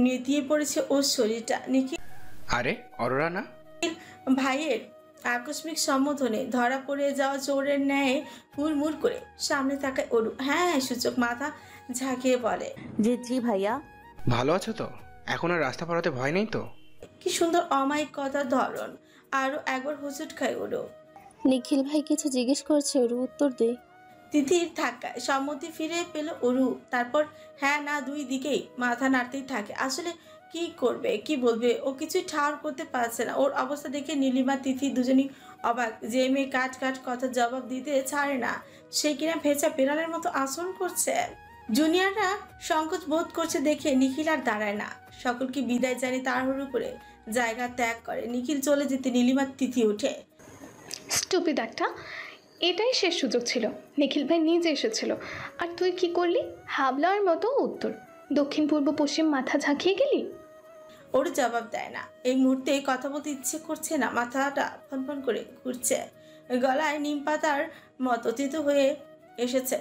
নেতিয়ে পড়েছে ওর শরীরটা। নিখিল আরে অরোরা না? ভাইয়ের আকস্মিক সম্বোধনে ধরা পড়ে যাওয়া চোরের ন্যায় হুড়মুড় করে সামনে তাকায় অরু। হ্যাঁ সূচক মাথা ঝাঁকিয়ে বলে, জি ভাইয়া। ভালো আছো তো? এখন আর রাস্তা পারাতে ভয় নেই তো? কি সুন্দর অমায়িক কথার ধরন। আরো একবার হুচুট খায় ওরু। নিখিল ভাই কিছু জিজ্ঞেস করছে, ওর উত্তর দে। তিথির ধাক্কায় সম্মতি ফিরে পেল অরু। তারপর হ্যাঁ না দুই দিকেই মাথা নাড়তেই থাকে। আসলে কি করবে, কি বলবে, ও কিছুই ঠাউর করতে পারছে না। ওর অবস্থা দেখে নীলিমা তিথি দুজনই অবাক। যে মেয়ে কাট কাট কথা জবাব দিতে ছাড়ে না, সে কিনা ভেজা বেড়ালের মতো আচরণ করছে। জুনিয়ররা সংকোচ বোধ করছে দেখে নিখিল আর দাঁড়ায় না। সকলকে বিদায় জানিয়ে তাড়াহুড়ো করে জায়গা ত্যাগ করে। নিখিল চলে যেতে নীলিমার তিথি ওঠে। স্টুপিড একটা, এটাই শেষ সুযোগ ছিল। নিখিল ভাই নিজে এসেছিল, আর তুই কি করলি? হাবলার মতো উত্তর, দক্ষিণ পূর্ব পশ্চিম মাথা ঝাঁকিয়ে গেলি। ওর জবাব দেয় না। এই মুহূর্তে কথা বলতে ইচ্ছে করছে না, মাথাটা ফনফন করে ঘুরছে, গলায় নিম পাতার মতো তিতো হয়ে এসেছে,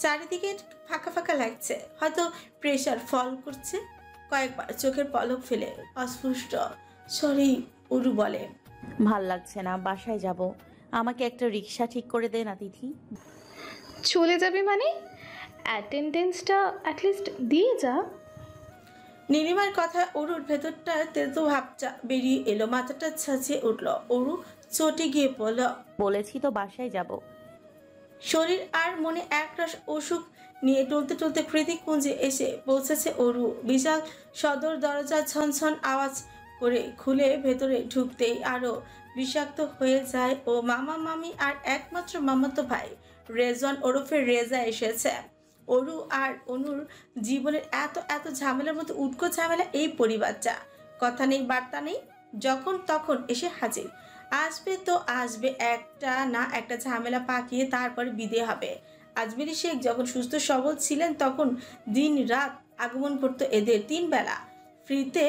চারিদিকে ফাঁকা ফাঁকা লাগছে। হয়তো প্রেশার ফল করছে। কয়েকবার চোখের পলক ফেলে অস্পষ্ট সরি উরু বলে, ভাল লাগছে না, বাসায় যাব। আমাকে একটা রিক্সা ঠিক করে দে না তিথি। চলে যাবে মানে? অ্যাটেন্ডেন্সটা অ্যাটলিস্ট দিয়ে যা। নীলিমার কথায় অরুর ভেতরটা তেতো ভাবটা বেরিয়ে এলো, মাথাটা ছাঁচিয়ে উঠল। অরু চটে গিয়ে বলল, বলেছি তো বাসায় যাব। শরীর আর মনে একরাশ অসুখ নিয়ে টলতে টলতে কৃতিকুঞ্জে এসে পৌঁছেছে অরু। বিশাল সদর দরজা ছনছন আওয়াজ করে খুলে ভেতরে ঢুকতেই আরো বিষাক্ত হয়ে যায় ও মামা মামি আর একমাত্র মামাতো ভাই রেজন ওরফে রেজা এসেছে। অরু আর অনুর জীবনের এত এত ঝামেলার মতো উটকো ঝামেলা এই পরিবারটা। কথা নেই বার্তা নেই, যখন তখন এসে হাজির। আসবে তো আসবে, একটা না একটা ঝামেলা পাকিয়ে তারপরে বিদে হবে। আজমেরি শেখ যখন সুস্থ সবল ছিলেন তখন দিন রাত আগমন করতো এদের 3 বেলা ফ্রিতে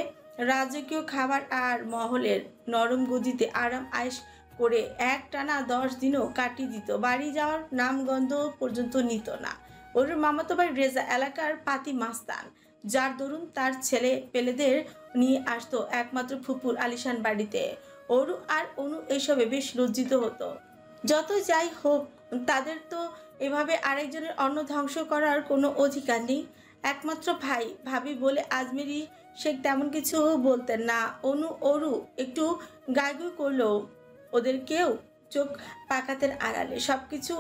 রাজকীয় খাবার আর মহলের নরম গদিতে আরাম আয়েশ করে একটানা 10 দিনও কাটিয়ে দিত। বাড়ি যাওয়ার নামগন্ধ পর্যন্ত নিত না। ওর মামাতো ভাই রেজা এলাকার পাতি মাস্তান, যার দরুন তার ছেলে পেলেদের নিয়ে আসতো একমাত্র ফুপুর আলিশান বাড়িতে। অরু আর অনু এসবে বেশ লজ্জিত হতো। যত যাই হোক, তাদের তো এভাবে আরেকজনের অন্ন ধ্বংস করার কোনো অধিকার নেই। একমাত্র ভাই ভাবি বলে আজমেরি শেখ তেমন কিছু বলতেন না। অনু অরু একটু গাইগুই করলেও ওদের কেউ চোখ পাকাতের আড়ালে সবকিছু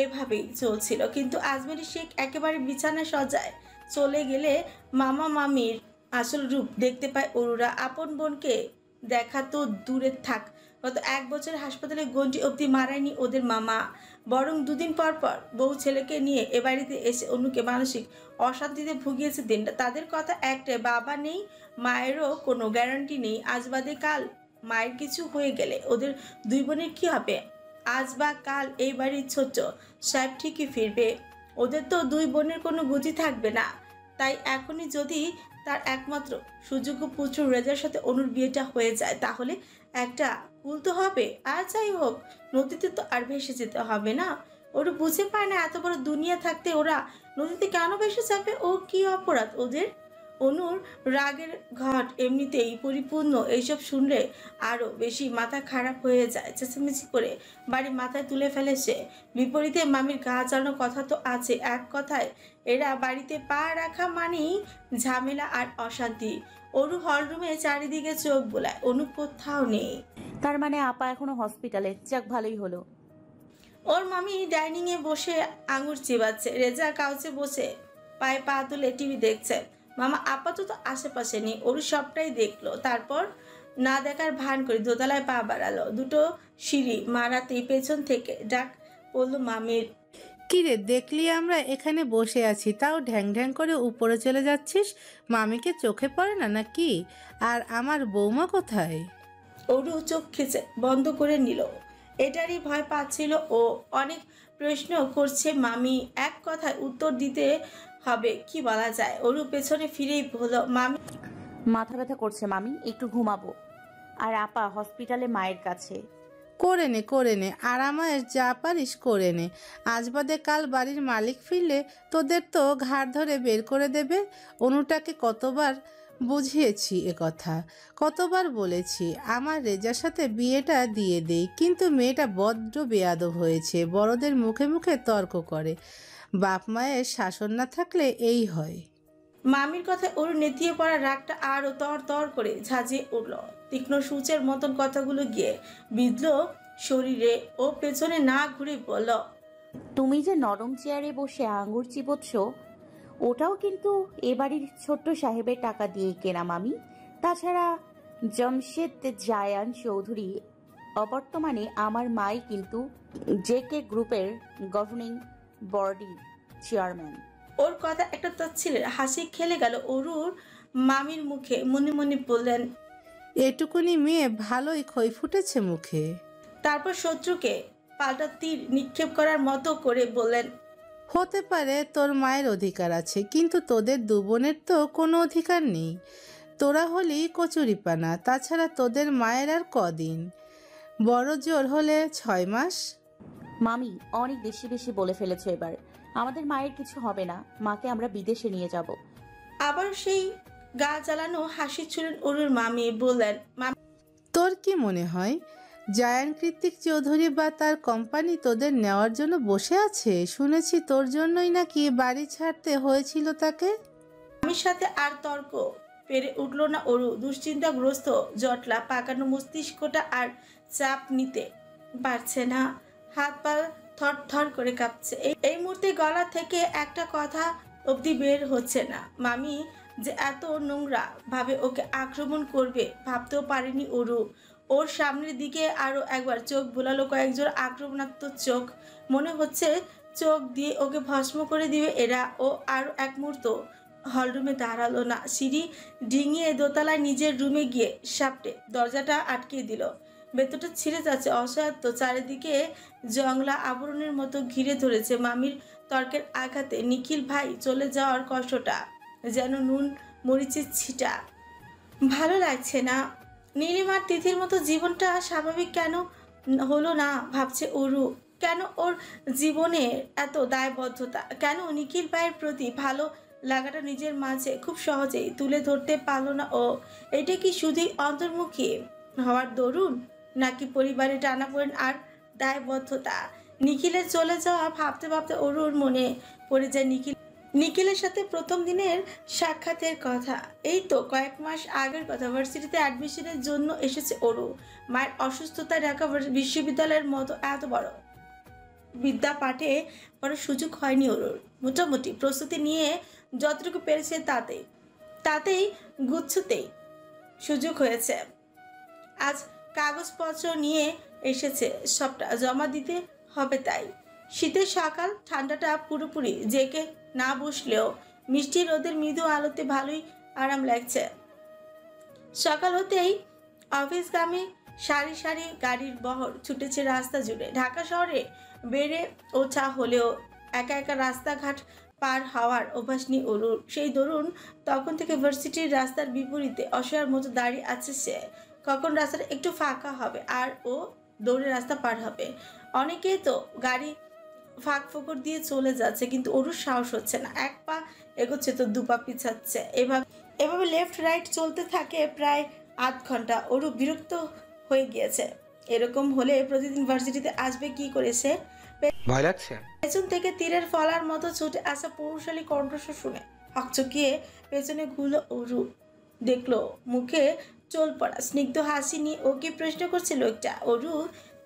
এভাবেই চলছিল। কিন্তু আজমেরি শেখ একেবারে বিছানা সজায় চলে গেলে মামা মামির আসল রূপ দেখতে পায় অরুরা। আপন বোনকে দেখা তো দূরে থাক, গত 1 বছর হাসপাতালে গন্ডি অবধি মারায়নি ওদের মামা, বরং 2 দিন পর পর বউ ছেলেকে নিয়ে এ বাড়িতে এসে অনুকে মানসিক অশান্তিতে ভুগিয়েছে দিনটা। তাদের কথা একটাই, বাবা নেই, মায়েরও কোনো গ্যারান্টি নেই। আজ বাদে কাল মায়ের কিছু হয়ে গেলে ওদের 2 বোনের কি হবে? আজ বা কাল এই বাড়ির ছোট সাহেব ঠিকই ফিরবে, ওদের তো 2 বোনের কোনো গতি থাকবে না। তাই এখনই যদি তার একমাত্র সুযোগ্য পুত্র রেজার সাথে অনুর বিয়েটা হয়ে যায় তাহলে একটা কুল তো হবে। আর যাই হোক, নদীতে তো আর ভেসে যেতে হবে না। ওরা বুঝে পায় না এত বড় দুনিয়া থাকতে ওরা নদীতে কেন ভেসে যাবে? ও কি অপরাধ ওদের? অনুর রাগের ঘট এমনিতেই পরিপূর্ণ, এইসব শুনলে আরো বেশি মাথা খারাপ হয়ে যায়। চেঁচামেচি করে বাড়ি মাথায় তুলে ফেলে সে। বিপরীতে মামির গা চালানোর কথা তো আছে। এক কথায় এরা বাড়িতে পা রাখা মানেই ঝামেলা আর অশান্তি। অরু হলরুমে চারিদিকে চোখ বোলায়, অনু কোথাও নেই। তার মানে আপা এখনো হসপিটালে, যাক ভালোই হলো। ওর মামি ডাইনিং এ বসে আঙুর চিবাচ্ছে, রেজা কাউচে বসে পায়ে পা তুলে টিভি দেখছে। মামা আপাতত আশেপাশে নেই। ওর সবটাই দেখলো, তারপর না দেখার ভান করে দোতলায় পা বাড়ালো। 2টো সিঁড়ি মারাতেই পেছন থেকে ডাক পড়লো মামির। কিরে দেখলি আমরা এখানে বসে আছি, তাও ঢ্যাং ঢ্যাং করে উপরে চলে যাচ্ছিস? মামিকে চোখে পড়ে না নাকি? আর আমার বৌমা কোথায়? ওরু চোখ খেচে বন্ধ করে নিল। এটারই ভয় পাচ্ছিল ও। অনেক প্রশ্ন করছে মামি, এক কথায় উত্তর দিতে হবে, কি বলা যায়? ওরু পেছনে ফিরেই বলল, মামি মাথা ব্যথা করছে মামি, একটু ঘুমাবো। আর আপা হসপিটালে মায়ের কাছে। করে নে আরামায়ের যা পারিস করে নে। আজ বাদে কাল বাড়ির মালিক ফিরলে তোদের তো ঘাড় ধরে বের করে দেবে। অনুটাকে কতবার বুঝিয়েছি কথা, কতবার বলেছি আমার রেজার সাথে বিয়েটা দিয়ে দেই, কিন্তু মেয়েটা বড্ড বেয়াদব হয়েছে। বড়দের মুখে মুখে তর্ক করে, বাপ মায়ের শাসন না থাকলে এই হয়। মামির কথায় ওর নেতিয়ে পড়া রাগটা আরো তর তর করে ঝাঁঝিয়ে উঠল। তীক্ষ্ণ সূচের মতন কথাগুলো গিয়ে বিঁধল শরীরে। ও পেছনে না ঘুরে বলল, তুমি যে নরম চেয়ারে বসে আঙ্গুর চিবোচ্ছ, ওটাও কিন্তু এ বাড়ির ছোট্ট সাহেবের টাকা দিয়ে কেনা মামি। তাছাড়া জমশেদ জায়ান চৌধুরী অবর্তমানে আমার মাই কিন্তু জেকে গ্রুপের গভর্নিং বডি চেয়ারম্যান। ওর কথা একটা তাচ্ছিলের হাসি খেলে গেল অরুর মামির মুখে। মনে মনে বললেন, এটুকুনি মেয়ে ভালোই খই ফুটেছে মুখে। তারপর শত্রুকে পাল্টা তীর নিক্ষেপ করার মতো করে বললেন, হতে পারে তোর মায়ের অধিকার আছে, কিন্তু তোদের দু বোনের তো কোনো অধিকার নেই। তোরা হলি কচুরিপানা। তাছাড়া তোদের মায়ের আর কদিন, বড় জোর হলে 6 মাস। মামি অনেক বেশি বেশি বলে ফেলেছো এবার। আমাদের মায়ের কিছু হবে না, মাকে আমরা বিদেশে নিয়ে যাব। আবার সেই গা জ্বালানো হাসি ছুড়লেন অরুর মামি। বললেন, তোর কি মনে হয় জায়ান কৃত্তিক চৌধুরী বা তার কোম্পানি তোদের নেওয়ার জন্য বসে আছে? শুনেছি তোর জন্যই নাকি বাড়ি ছাড়তে হয়েছিল তাকে। মামির সাথে আর তর্ক পেরে উঠল না অরু। দুশ্চিন্তাগ্রস্ত জটলা পাকানো মস্তিষ্কটা আর চাপ নিতে পারছে না। হাত পা থর থর করে কাঁপছে। এই মুহূর্তে গলা থেকে একটা কথা অবধি বের হচ্ছে না। মামি যে এত নোংরা ভাবে ওকে আক্রমণ করবে ভাবতেও পারেনি অরু। ওর সামনের দিকে আরো একবার চোখ বোলালো কয়েকজন আক্রমণাত্মক চোখ। মনে হচ্ছে চোখ দিয়ে ওকে ভস্ম করে দিবে এরা। ও আরো এক মুহূর্ত হলরুমে দাঁড়ালো না। সিঁড়ি ডিঙিয়ে দোতলায় নিজের রুমে গিয়ে সাপটে দরজাটা আটকে দিল। ভেতরটা ছিঁড়ে যাচ্ছে অসহায়ত্ব। চারিদিকে জংলা আবরণের মতো ঘিরে ধরেছে। মামির তর্কের আঘাতে নিখিল ভাই চলে যাওয়ার কষ্টটা যেন নুন মরিচের ছিটা। ভালো লাগছে না। নীলিমার তিথির মতো জীবনটা স্বাভাবিক কেন হলো না ভাবছে অরু। কেন ওর জীবনে এত দায়বদ্ধতা? কেন নিখিল ভাইয়ের প্রতি ভালো লাগাটা নিজের মাঝে খুব সহজেই তুলে ধরতে পারলো না ও? এটা কি শুধুই অন্তর্মুখী হওয়ার দরুন, নাকি পরিবারে টানাপোড়েন আর দায়বদ্ধতা? নিখিলের চলে যাওয়া ভাবতে ভাবতে অরুর মনে পড়ে যায় নিখিলের সাথে প্রথম দিনের সাক্ষাতের কথা। এই তো কয়েক মাস আগের কথা। ভার্সিটিতে অ্যাডমিশনের জন্য এসেছে অরু। মায়ের অসুস্থতায় ঢাকা বিশ্ববিদ্যালয়ের মতো এত বড় বিদ্যা পাঠে পড়ার সুযোগ হয়নি অরুর। মোটামুটি প্রস্তুতি নিয়ে যতটুকু পেরেছে তাতেই গুচ্ছতেই সুযোগ হয়েছে। আজ কাগজপত্র নিয়ে এসেছে, সবটা জমা দিতে হবে। তাই শীতের সকাল, ঠান্ডাটা পুরোপুরি জেকে না বসলেও মিষ্টি রোদের মৃদু আলোতে ভালোই আরাম লাগছে। সকাল হতেই অফিসগামী সারি সারি গাড়ির বহর ছুটেছে রাস্তা জুড়ে। ঢাকা শহরে বেড়ে ওঠা হলেও একা একা রাস্তাঘাট পার হওয়ার অভ্যাস নেই অরুর। সেই দরুন তখন থেকে ভার্সিটির রাস্তার বিপরীতে অসহায়ের মতো দাঁড়িয়ে আছে সে। কখন রাস্তাটা একটু ফাঁকা হবে আর ও দৌড়ে রাস্তা পার হবে। অনেকেই তো গাড়ি ফাঁক ফোকর দিয়ে চলে যাচ্ছে, কিন্তু অরুর সাহস হচ্ছে না। এক পা এগোচ্ছে তো 2 পা পিছাচ্ছে। এভাবে লেফট রাইট চলতে থাকে প্রায় আধ ঘন্টা। অরু বিরক্ত হয়ে গিয়েছে। এরকম হলে প্রতিদিন ভার্সিটিতে আসবে কি করে সে? ভয় লাগছে। পেছন থেকে তীরের ফলার মতো ছুটে আসা পৌরশালী কণ্ঠস্বর শুনে হকচকিয়ে পেছনে ঘুরলো অরু। দেখলো মুখে চোল পড়া স্নিগ্ধ হাসি নিয়ে ওকে প্রশ্ন করছে লোকটা। অরু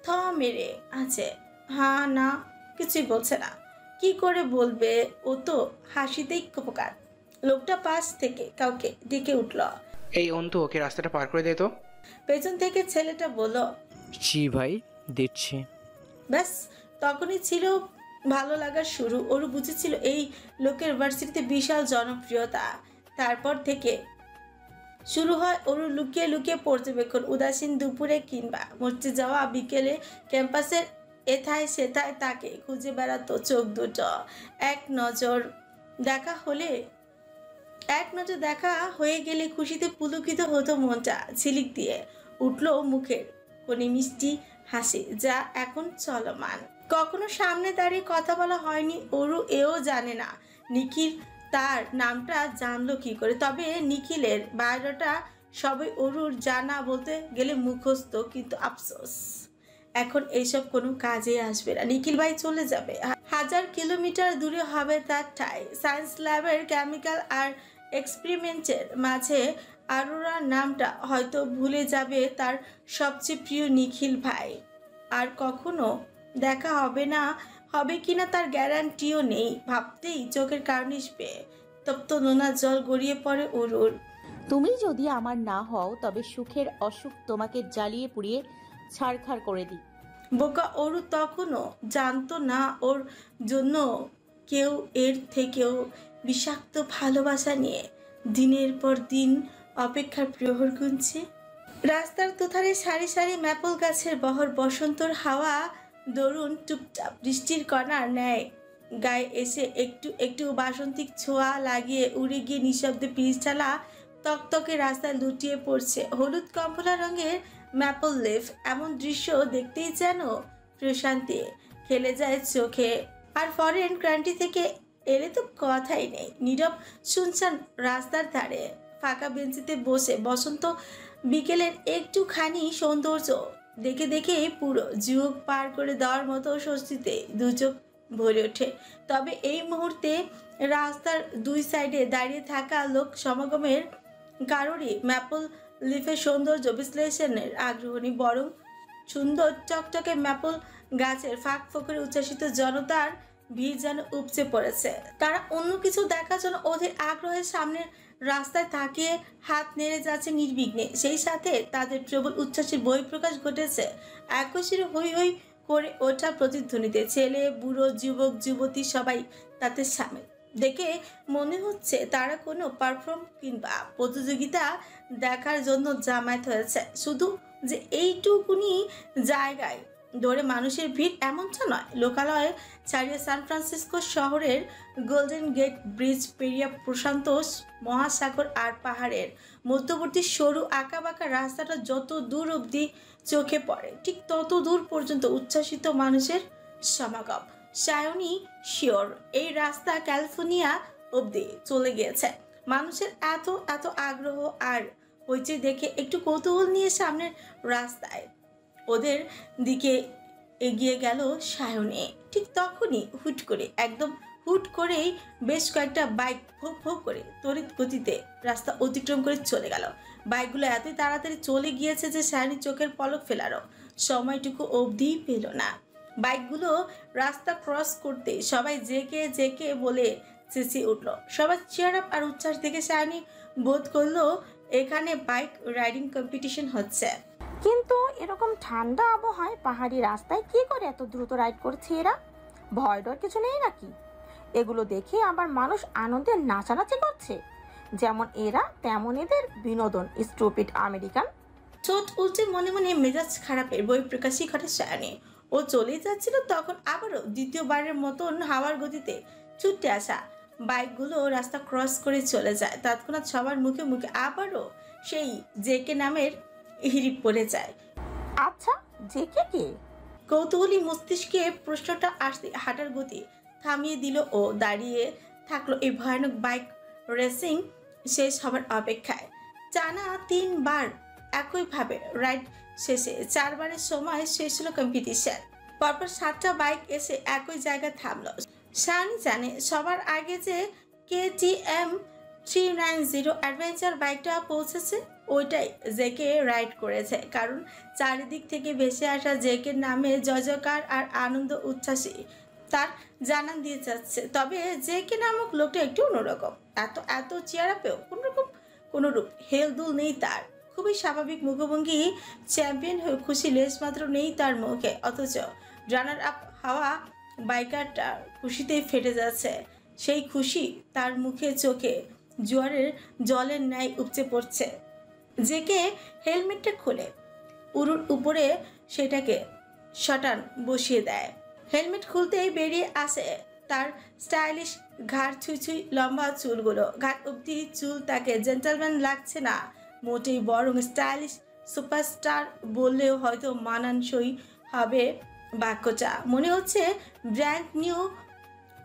থ মেরে আছে, হ্যাঁ না কিছুই বলছে না। কি করে বলবে? ও তো হাসিতেই কপকার। লোকটা পাশ থেকে কাউকে ডেকে উঠল, এই অন্তু, ওকে রাস্তাটা পার করে দে তো। পেছন থেকে ছেলেটা বলল, জি ভাই দিচ্ছি। ব্যাস তখনই ছিল ভালো লাগার শুরু। ওরু বুঝেছিল এই লোকের ভার্সিটিতে বিশাল জনপ্রিয়তা। তারপর থেকে শুরু হয় ওরু লুকিয়ে লুকিয়ে পর্যবেক্ষণ। উদাসীন দুপুরে কিংবা মরচে যাওয়া বিকেলে ক্যাম্পাসের এথায় সেথায় তাকে খুঁজে বেড়াতো চোখ দুটো। এক নজর দেখা হয়ে গেলে খুশিতে পুলকিত হতো মনটা। ঝিলিক দিয়ে উঠল মুখের কোণে মিষ্টি হাসি, যা এখন চলমান। কখনো সামনে দাঁড়িয়ে কথা বলা হয়নি অরু, এও জানে না নিখিল তার নামটা জানলো কি করে। তবে নিখিলের বায়োডাটা সবই অরুর জানা, বলতে গেলে মুখস্থ। কিন্তু আফসোস, এখন এইসব কোনো কাজে আসবে না। নিখিল ভাই চলে যাবে। 1000 কিলোমিটার দূরে হবে তার ঠাই। সায়েন্স ল্যাবের কেমিক্যাল আর এক্সপেরিমেন্টের মাঝে আরোরার নামটা হয়তো ভুলে যাবে তার সবচেয়ে প্রিয় নিখিল ভাই। আর কখনো দেখা হবে না হবে কিনা তার গ্যারান্টিও নেই। ভাবতেই চোখের কার্নিশ পেয়ে তপ্ত নোনা জল গড়িয়ে পড়ে অরুর। তুমি যদি আমার না হও তবে সুখের অসুখ তোমাকে জ্বালিয়ে পুড়িয়ে ছাড়খাড় করে দিই। বোকা অরু তখনও জানতো না ওর জন্য কেউ এর থেকেও বিষাক্ত ভালোবাসা নিয়ে দিনের পর দিন অপেক্ষার প্রহর গুনছে। রাস্তার দুধারে সারি সারি ম্যাপল গাছের বহর বসন্তর হাওয়া দরুন টুপটাপ বৃষ্টির কণার ন্যায় গায়ে এসে একটু একটু বাসন্তিক ছোঁয়া লাগিয়ে উড়ে গিয়ে নিঃশব্দে পিচঢালা তকতকে রাস্তায় লুটিয়ে পড়ছে হলুদ কমলা রঙের ম্যাপল লিফ। এমন দৃশ্য দেখতেই যেন প্রশান্তি খেলে যায় চোখে। আর ফরেন কান্ট্রি থেকে এলে তো কথাই নেই। নীরব শুনছান রাস্তার ধারে ফাঁকা বেঞ্চিতে বসে বসন্ত বিকেলের একটুখানি সৌন্দর্য দেখে দেখে পুরো যুগ পার করে দেওয়ার মতো স্বস্তিতে দু চোখ ভরে ওঠে। তবে এই মুহূর্তে রাস্তার দুই সাইডে দাঁড়িয়ে থাকা লোক সমাগমের কারোরই ম্যাপল লিফের সৌন্দর্য বিশ্লেষণের আগ্রহ নেই, বরং সুন্দর চকচকে ম্যাপল গাছের ফাঁক ফোকরে উচ্ছ্বাসিত জনতার ভিড় যেন উপচে পড়েছে। তারা অন্য কিছু দেখার জন্য অধীর আগ্রহের সামনের রাস্তায় তাকিয়ে হাত নেড়ে যাচ্ছে নির্বিঘ্নে। সেই সাথে তাদের প্রবল উচ্ছ্বাসের বহিঃপ্রকাশ ঘটেছে একই সুরে হই হই করে ওঠা প্রতিধ্বনিতে। ছেলে বুড়ো যুবক যুবতী সবাই তাতে সামিল। দেখে মনে হচ্ছে তারা কোনো পারফর্ম কিংবা প্রতিযোগিতা দেখার জন্য জামায়াত হয়েছে। শুধু যে এইটুকুনি জায়গায় ধরে মানুষের ভিড় এমনটা নয়। লোকালয়ে ছাড়িয়ে সান ফ্রান্সিসকো শহরের গোল্ডেন গেট ব্রিজ পেরিয়ে প্রশান্ত মহাসাগর আর পাহাড়ের মধ্যবর্তী সরু আঁকাবাঁকা রাস্তাটা যত দূর অবধি চোখে পড়ে ঠিক তত দূর পর্যন্ত উচ্ছ্বাসিত মানুষের সমাগম। সায়নী শিওর এই রাস্তা ক্যালিফোর্নিয়া অবধি চলে গিয়েছে। মানুষের এত এত আগ্রহ আর হইচই দেখে একটু কৌতূহল নিয়ে সামনের রাস্তায় ওদের দিকে এগিয়ে গেল সায়নী। ঠিক তখনই একদম হুট করেই বেশ কয়েকটা বাইক ভোগ ভোগ করে তড়িৎ গতিতে রাস্তা অতিক্রম করে চলে গেল। বাইকগুলো এতই তাড়াতাড়ি চলে গিয়েছে যে সায়নী চোখের পলক ফেলারও সময়টুকু অবধিই পেল না। বাইকগুলো রাস্তা ক্রস করতে সবাই জেকে জেকে বলে চেঁচিয়ে উঠল। সবাই চেয়ার আপ আর উচ্ছ্বাস দেখে সায়নী বোধ করলো এখানে বাইক রাইডিং কম্পিটিশন হচ্ছে। কিন্তু এরকম ঠান্ডা আবহাওয়ায় পাহাড়ি রাস্তায় কি করে এত দ্রুত রাইড করছে এরা? ভয় ডর কিছু নেই নাকি? এগুলো দেখে আবার মানুষ আনন্দে নাচানাচি করছে। যেমন এরা তেমন এদের বিনোদন। Stupid American. ঠোঁট উল্টে মনে মনে মেজাজ খারাপের বহিঃপ্রকাশই ঘটে সায়নী। ও চলেই যাচ্ছিল তখন আবারও দ্বিতীয়বারের মতন হাওয়ার গতিতে ছুটে আসা বাইকগুলো রাস্তা ক্রস করে চলে যায়। তৎক্ষণাৎ সবার মুখে মুখে আবারও সেই জেকে নামের হিড়িক পড়ে যায়। আচ্ছা, জেকে কে? কৌতূহলী মস্তিষ্কে প্রশ্নটা আসতে হাঁটার গতি থামিয়ে দিল ও দাঁড়িয়ে থাকলো এই ভয়ানক বাইক রেসিং শেষ হবার অপেক্ষায়। টানা 3 বার একইভাবে রাইড শেষে 4 বারের সময় শেষ হলো কম্পিটিশন। পরপর 7টা বাইক এসে একই জায়গায় থামলো। সায়নী জানে সবার আগে যে KTM 390 অ্যাডভেঞ্চার বাইকটা পৌঁছেছে ওইটাই জেকে রাইড করেছে। কারণ চারিদিক থেকে ভেসে আসা জেকের নামে জয়জয়কার আর আনন্দ উচ্ছ্বাসী তার জানান দিয়ে যাচ্ছে। তবে জেকে নামক লোকটা একটু অন্যরকম। এত চেয়ার আপেও কোনোরূপ হেলদুল নেই তার। খুবই স্বাভাবিক মুখভঙ্গি। চ্যাম্পিয়ন হয়ে খুশি লেশ মাত্র নেই তার মুখে। অথচ রানার আপ হাওয়া বাইকারটা খুশিতেই ফেটে যাচ্ছে। সেই খুশি তার মুখে চোখে জোয়ারের জলের ন্যায় উপচে পড়ছে। জেকে হেলমেটটা খুলে উরুর উপরে সেটাকে শটান বসিয়ে দেয়। হেলমেট খুলতেই বেরিয়ে আসে তার স্টাইলিশ ঘাড় ছুঁই লম্বা চুলগুলো। ঘাট অবধি চুল তাকে জেন্টলম্যান লাগছে না মোটেই, বরং স্টাইলিশ সুপারস্টার বললেও হয়তো মানানসই হবে বাক্যটা। মনে হচ্ছে ব্র্যান্ড নিউ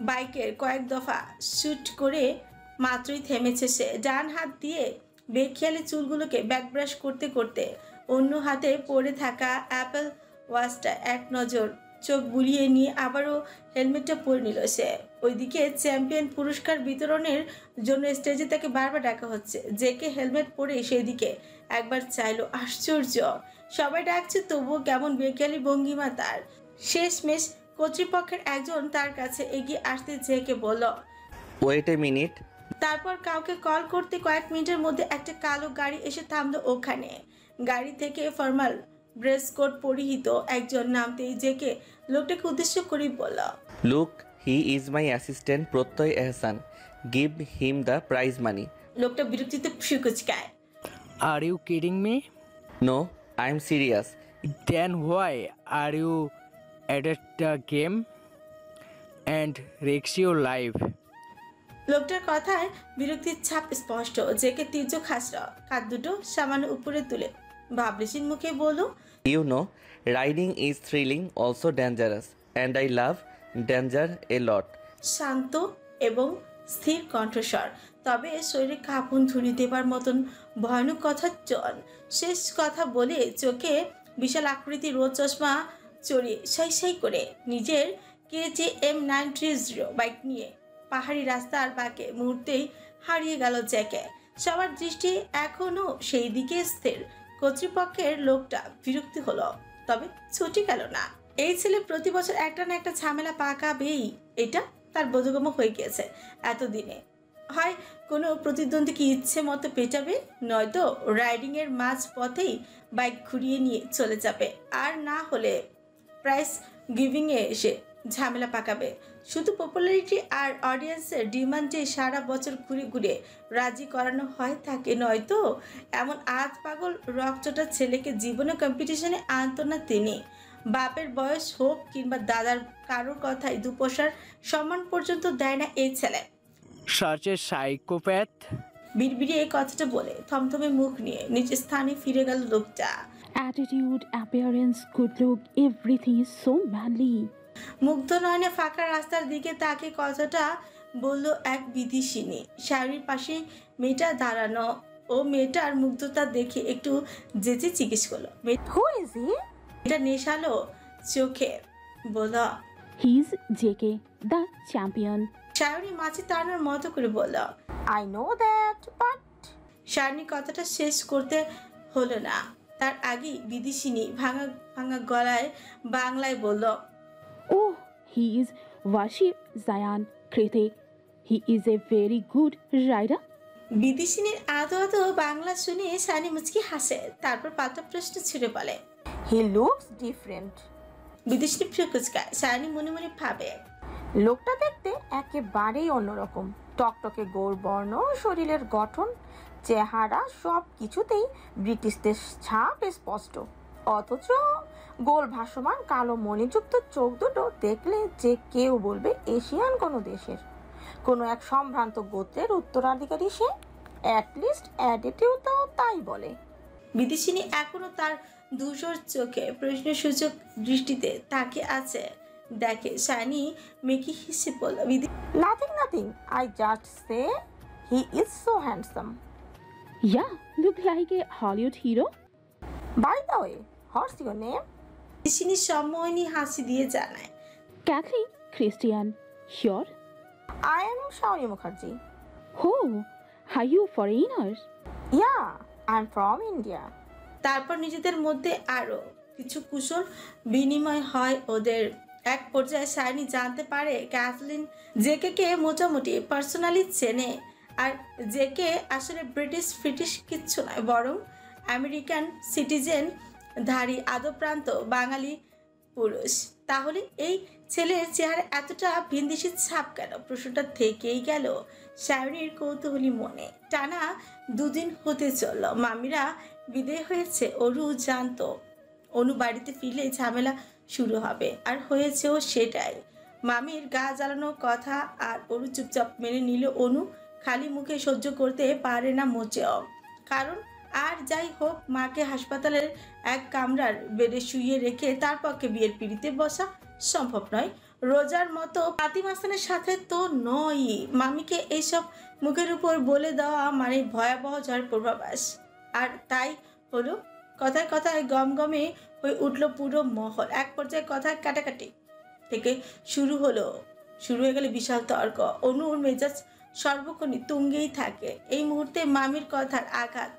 বাইকের কয়েক দফা শুট করে মাত্রই থেমেছে সে। ডান হাত দিয়ে বেখেয়ালি চুলগুলোকে ব্যাকব্রাশ করতে করতে অন্য হাতে পড়ে থাকা অ্যাপেল ওয়াচটা এক নজর চোখ বুলিয়ে নিয়ে আবারও হেলমেটটা পরে নিল সে। ওইদিকে চ্যাম্পিয়ন পুরস্কার বিতরণের জন্য স্টেজে তাকে বারবার ডাকা হচ্ছে। জেকে হেলমেট পরে সেই দিকে একবার চাইলো। আশ্চর্য, সবাই ডাকছে তবুও কেমন বেখেয়ালি ভঙ্গিমা তার। শেষমেশ কর্তৃপক্ষের একজন তার কাছে এগিয়ে আসতে জেকে বলল। Wait a minute. তারপর কাউকে কল করতে কয়েক মিনিটের মধ্যে একটা কালো গাড়ি এসে থামলো ওখানে। গাড়ি থেকে ফর্মাল ড্রেস কোড পরিহিত একজন নামতেই জেকে লোকটাকে উদ্দেশ্য করে বলল, look, he is my assistant Pratyay Ehsan. Give him the prize money. লোকটা বিরক্তিতে ফুসকুচকায়। Are you kidding me? No, I am serious. Then why are you at the game and risk your life? লোকটার কথায় বিরক্তির ছাপ স্পষ্ট। জেকে তীর্য খাসরা কাঁধ দুটো সামান্য উপরে তুলে ভাবলেশীন মুখে বলল, you know, riding is thrilling also dangerous and I love danger a lot. শান্ত এবং স্থির কণ্ঠস্বর, তবে শরীরে কাঁপন ধুরি দেবার মতন ভয়ানক কথার চল। শেষ কথা বলে চোখে বিশাল আকৃতি রোদ চশমা চড়িয়ে সাই সাই করে নিজের KTM 930 বাইক নিয়ে পাহাড়ি রাস্তার বাঁকে মুহূর্তেই হারিয়ে গেল জ্যাকে। সবার দৃষ্টি এখনো সেই দিকে স্থির। কর্তৃপক্ষের লোকটা বিরক্তি হলো, তবে ছুটি গেল না। এই ছেলে প্রতি বছর একটা না একটা ঝামেলা পাকাবেই, এটা তার বোধগম্য হয়ে গিয়েছে এতদিনে। হয় কোনো প্রতিদ্বন্দ্বীকে ইচ্ছে মতো পেটাবে, নয়তো রাইডিংয়ের মাঝ পথেই বাইক ঘুরিয়ে নিয়ে চলে যাবে, আর না হলে প্রাইস গিভিংয়ে এসে ঝামেলা পাকাবে। শুধু পপুলারিটি আর অডিয়েন্সের ডিমান্ডে সারা বছর ঘুরে ঘুরে রাজি করানো হয় তাকে, নয়তো এমন আধ পাগল রকচটা ছেলেকে জীবনে কম্পিটিশনে আনতো না তিনি। বাপের বয়স হোক কিংবা দাদার কারোর কথাই দুপয়সার সম্মান পর্যন্ত দেয় না এই ছেলে। Such a psychopath. বিড়বিড়িয়ে এই কথাটা বলে থমথমে মুখ নিয়ে নিজের স্থানে ফিরে গেল লোকটা। Attitude, appearance, good look, everything is so manly. মুগ্ধ নয়নে ফাঁকা রাস্তার দিকে তাকে কথাটা বলল এক বিদেশিনী। শাড়ির পাশে মেয়েটা দাঁড়ানো, ও মেয়েটার মুগ্ধতা দেখে একটু যেচে জিজ্ঞেস করলো, হু ইজ হি? এটা নেশালো চোখে বলল, He's JK, the champion. শায়রি মাছি তাড়ানোর মতো করে বলল, I know that, but Shayoni কথাটা শেষ করতে হলো না, তার আগেই বিদেশিনী ভাঙা ভাঙা গলায় বাংলায় বলল, Oh, he is Washi Zayan Kritik. He is a very good rider. বিদেশিনীর আদো আদো বাংলা শুনে শায়নি মুচকি হাসে, তারপর পাল্টা প্রশ্ন ছুড়ে বলে, হি লুকস ডিফারেন্ট। বিদেশিনী ফ্রিকুচকায়। শায়নি মনে মনে ভাবে, লোকটা দেখতে একেবারেই অন্যরকম। টকটকে গৌরবর্ণ, শরীরের গঠন, চেহারা সব কিছুতেই ব্রিটিশদের ছাপ স্পষ্ট। অথচ গোল ভাসমান কালো মণিযুক্ত চোখ দুটো দেখলে যে কেউ বলবে এশিয়ান কোনো দেশের কোনো এক সম্ভ্রান্ত গোত্রের উত্তরাধিকারী সে। অ্যাটলিস্ট অ্যাটিটিউডও তাই বলে। বিদেশিনী এখনো তার ধূসর চোখে প্রশ্নসূচক দৃষ্টিতে তাকে আছে। দেখে শায়নি মেকি হিসে বলল, nothing, I just say he is so handsome. Yeah, look like a Hollywood hero. By the way, what's your name? বিদেশিনী সম্মোহনী হাসি দিয়ে জানায়, Kathleen Christian. Sure. I am Shaoni Mukherjee. Oh, are you foreigners? Yeah, I am from India. তারপর নিজেদের মধ্যে আরো কিছু কুশল বিনিময় হয় ওদের। এক পর্যায়ে শায়নি জানতে পারে ক্যাথলিন জেকে মোটামুটি পার্সোনালি চেনে, আর জেকে আসলে ব্রিটিশ কিচ্ছু নয়, বরং আমেরিকান সিটিজেন ধারী আদপ্রান্ত বাঙালি পুরুষ। তাহলে এই ছেলের চেহারা এতটা ভিনদেশি ছাপ কেন? প্রশ্নটা থেকেই গেল শায়নির কৌতূহলী মনে। টানা 2 দিন হতে চলল, মামিরা বিদেয় হয়েছে। অরু জানতো অনু বাড়িতে ফিরলে ঝামেলা শুরু হবে, আর হয়েছেও সেটাই। মামির গা জ্বালানো কথা আর অরু চুপচাপ মেনে নিল। অনু খালি মুখে সহ্য করতে পারে না মোটেও, কারণ আর যাই হোক মাকে হাসপাতালের এক কামরার বেডে শুইয়ে রেখে তার পক্ষে বিয়ের পিড়িতে বসা সম্ভব নয়। রোজার মতো ফাতিমা হাসানের সাথে তো নয়। মামিকে এইসব মুখের উপর বলে দেওয়া মানে ভয়াবহ ঝড় পূর্বাভাস। আর তাই হলো, কথায় কথায় গমগমে হয়ে উঠল পুরো মহল। এক পর্যায়ে কথায় কাটাকাটি থেকে শুরু হয়ে গেল বিশাল তর্ক। অনুর মেজাজ সর্বক্ষণই তুঙ্গেই থাকে। এই মুহূর্তে মামির কথার আঘাত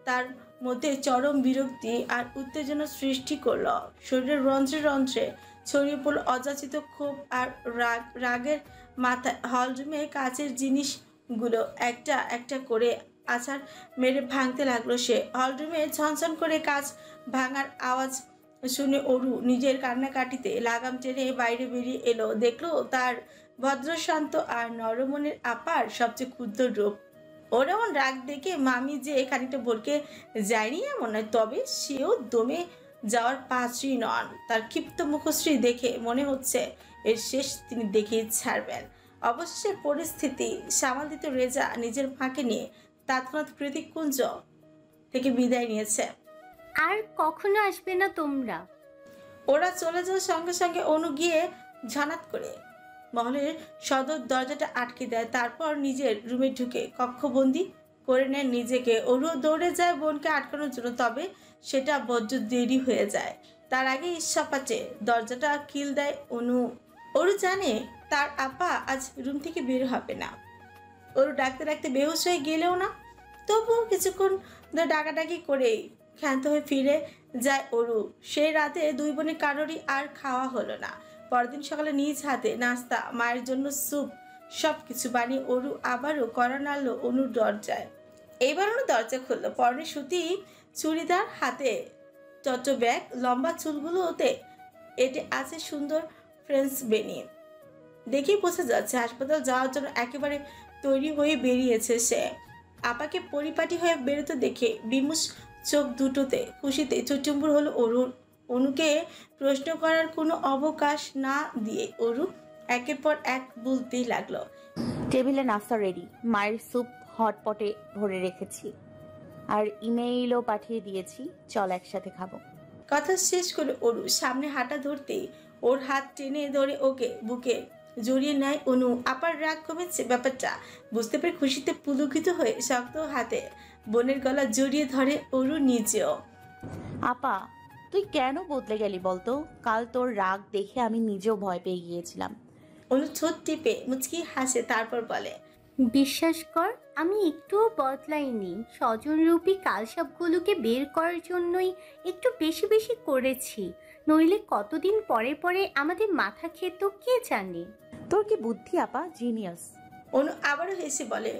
তার মধ্যে চরম বিরক্তি আর উত্তেজনা সৃষ্টি করল। শরীরের রন্ধ্রে রন্ধ্রে ছড়িয়ে পড়ল অযাচিত ক্ষোভ আর রাগের মাথায়। হল রুমে কাচের জিনিসগুলো একটা একটা করে আছাড় মেরে ভাঙতে লাগলো সে। হল রুমে ঝনঝন করে কাচ ভাঙার আওয়াজ শুনে অরু নিজের কান্নাকাটিতে লাগাম টেনে বাইরে বেরিয়ে এলো। দেখলো তার ভদ্রশান্ত আর নরমনের আপার সবচেয়ে ক্ষুদ্র রূপ। ওর এমন রাগ দেখে মামি যে খানিকটা ভরকে যায়নি এমন নয়, তবে সেও দমে যাওয়ার পাত্রী নন। তার ক্ষিপ্ত মুখশ্রী দেখে মনে হচ্ছে এর শেষ তিনি দেখেই ছাড়বেন। অবশেষে পরিস্থিতি সামাল দিতে রেজা নিজের মাকে নিয়ে তৎক্ষণাৎ প্রীতিকুঞ্জ থেকে বিদায় নিয়েছে। আর কখনো আসবে না তোমরা। ওরা চলে যাওয়ার সঙ্গে সঙ্গে অনু গিয়ে ঝনাত করে মহলের সদর দরজাটা আটকে দেয়। তারপর নিজের রুমে ঢুকে কক্ষবন্দি করে নেয় নিজেকে। ওরু দৌড়ে যায় বোনকে আটকানোর জন্য, তবে সেটা বড্ড দেরি হয়ে যায়। তার আগে ইচ্ছাপাটে দরজাটা কিল দেয় অনু। ওরু জানে তার আপা আজ রুম থেকে বের হবে না। ওরু ডাকতে ডাকতে বেহুশ হয়ে গেলেও না, তবুও কিছুক্ষণ ধরে ডাকাডাকি করেই ক্ষান্ত হয়ে ফিরে যায় অরু। সেই রাতে দুই বোনের কারোরই আর খাওয়া হলো না। পরদিন সকালে নিজ হাতে নাস্তা, মায়ের জন্য স্যুপ, সব কিছু বানিয়ে অরু আবারও কড়া নাড়ল অনুর দরজায়। এইবার অনু দরজা খুললো। পরনে সুতি চুড়িদার, হাতে চট ব্যাগ, লম্বা চুলগুলোতে এটে আছে সুন্দর ফ্রেঞ্চ বেনি। দেখেই বোঝা যাচ্ছে হাসপাতাল যাওয়ার জন্য একেবারে তৈরি হয়ে বেরিয়েছে সে। আপাকে পরিপাটি হয়ে বেরোতে দেখে বিমুষ চোখ দুটোতে খুশিতে চুচুম্বুর হলো অরুর। অনুকে প্রশ্ন করার কোনো অবকাশ না দিয়ে অরু একের পর এক বলতেই লাগলো। টেবিলে নাস্তা রেডি, মায়ের স্যুপ হটপটে ভরে রেখেছি, আর ইমেইলও পাঠিয়ে দিয়েছি, চল একসাথে খাবো। কথা শেষ করে অরু সামনে হাঁটা ধরতেই ওর হাত টেনে ধরে ওকে বুকে জড়িয়ে নেয় অনু। আপার রাগ কমেছে ব্যাপারটা বুঝতে পেরে খুশিতে পুলকিত হয়ে শক্ত হাতে বোনের গলা জড়িয়ে ধরে অরু নিজেও। আপা তুই কেন বদলে গেলি বলতো? কাল তোর রাগ দেখে আমি নিজেও ভয় পেয়ে গিয়েছিলাম। অনু ঠোঁট টিপে মুচকি হাসে, তারপর বলে, বিশ্বাস কর আমি একটুও বদলাইনি। স্বজনরূপী কালসাপগুলোকে বের করার জন্যই একটু বেশি বেশি করেছি, নইলে কতদিন পরে পরে আমাদের মাথা খেত কে জানে। তোর কি বুদ্ধি আপা, জিনিয়াস। অনু আবারও হেসে বলে,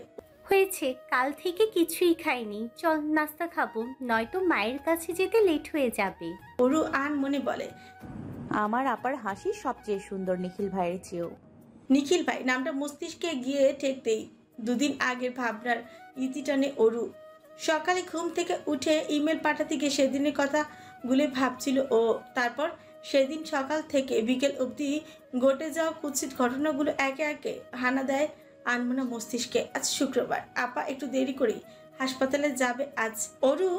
হয়েছে, কাল থেকে কিছুই খাইনি, চল নাস্তা খাবো, নয়তো মায়ের কাছে যেতে লেট হয়ে যাবে। অরু আন মনে বলে, আমার আপার হাসি সবচেয়ে সুন্দর নিখিল ভাইয়ের চেয়েও। নিখিল ভাই নামটা মস্তিষ্কে গিয়ে ঠেকতেই দুদিন আগের ভাবনার ইতি টানে অরু। সকালে ঘুম থেকে উঠে ইমেল পাঠাতে গিয়ে সেদিনের কথাগুলো ভাবছিল ও। তারপর সেদিন সকাল থেকে বিকেল অবধি ঘটে যাওয়া কুৎসিত ঘটনাগুলো একে একে হানা দেয় আনমনা মস্তিষ্কে। আজ শুক্রবার, আপা একটু দেরি করেই হাসপাতালে যাবে আজ। অরু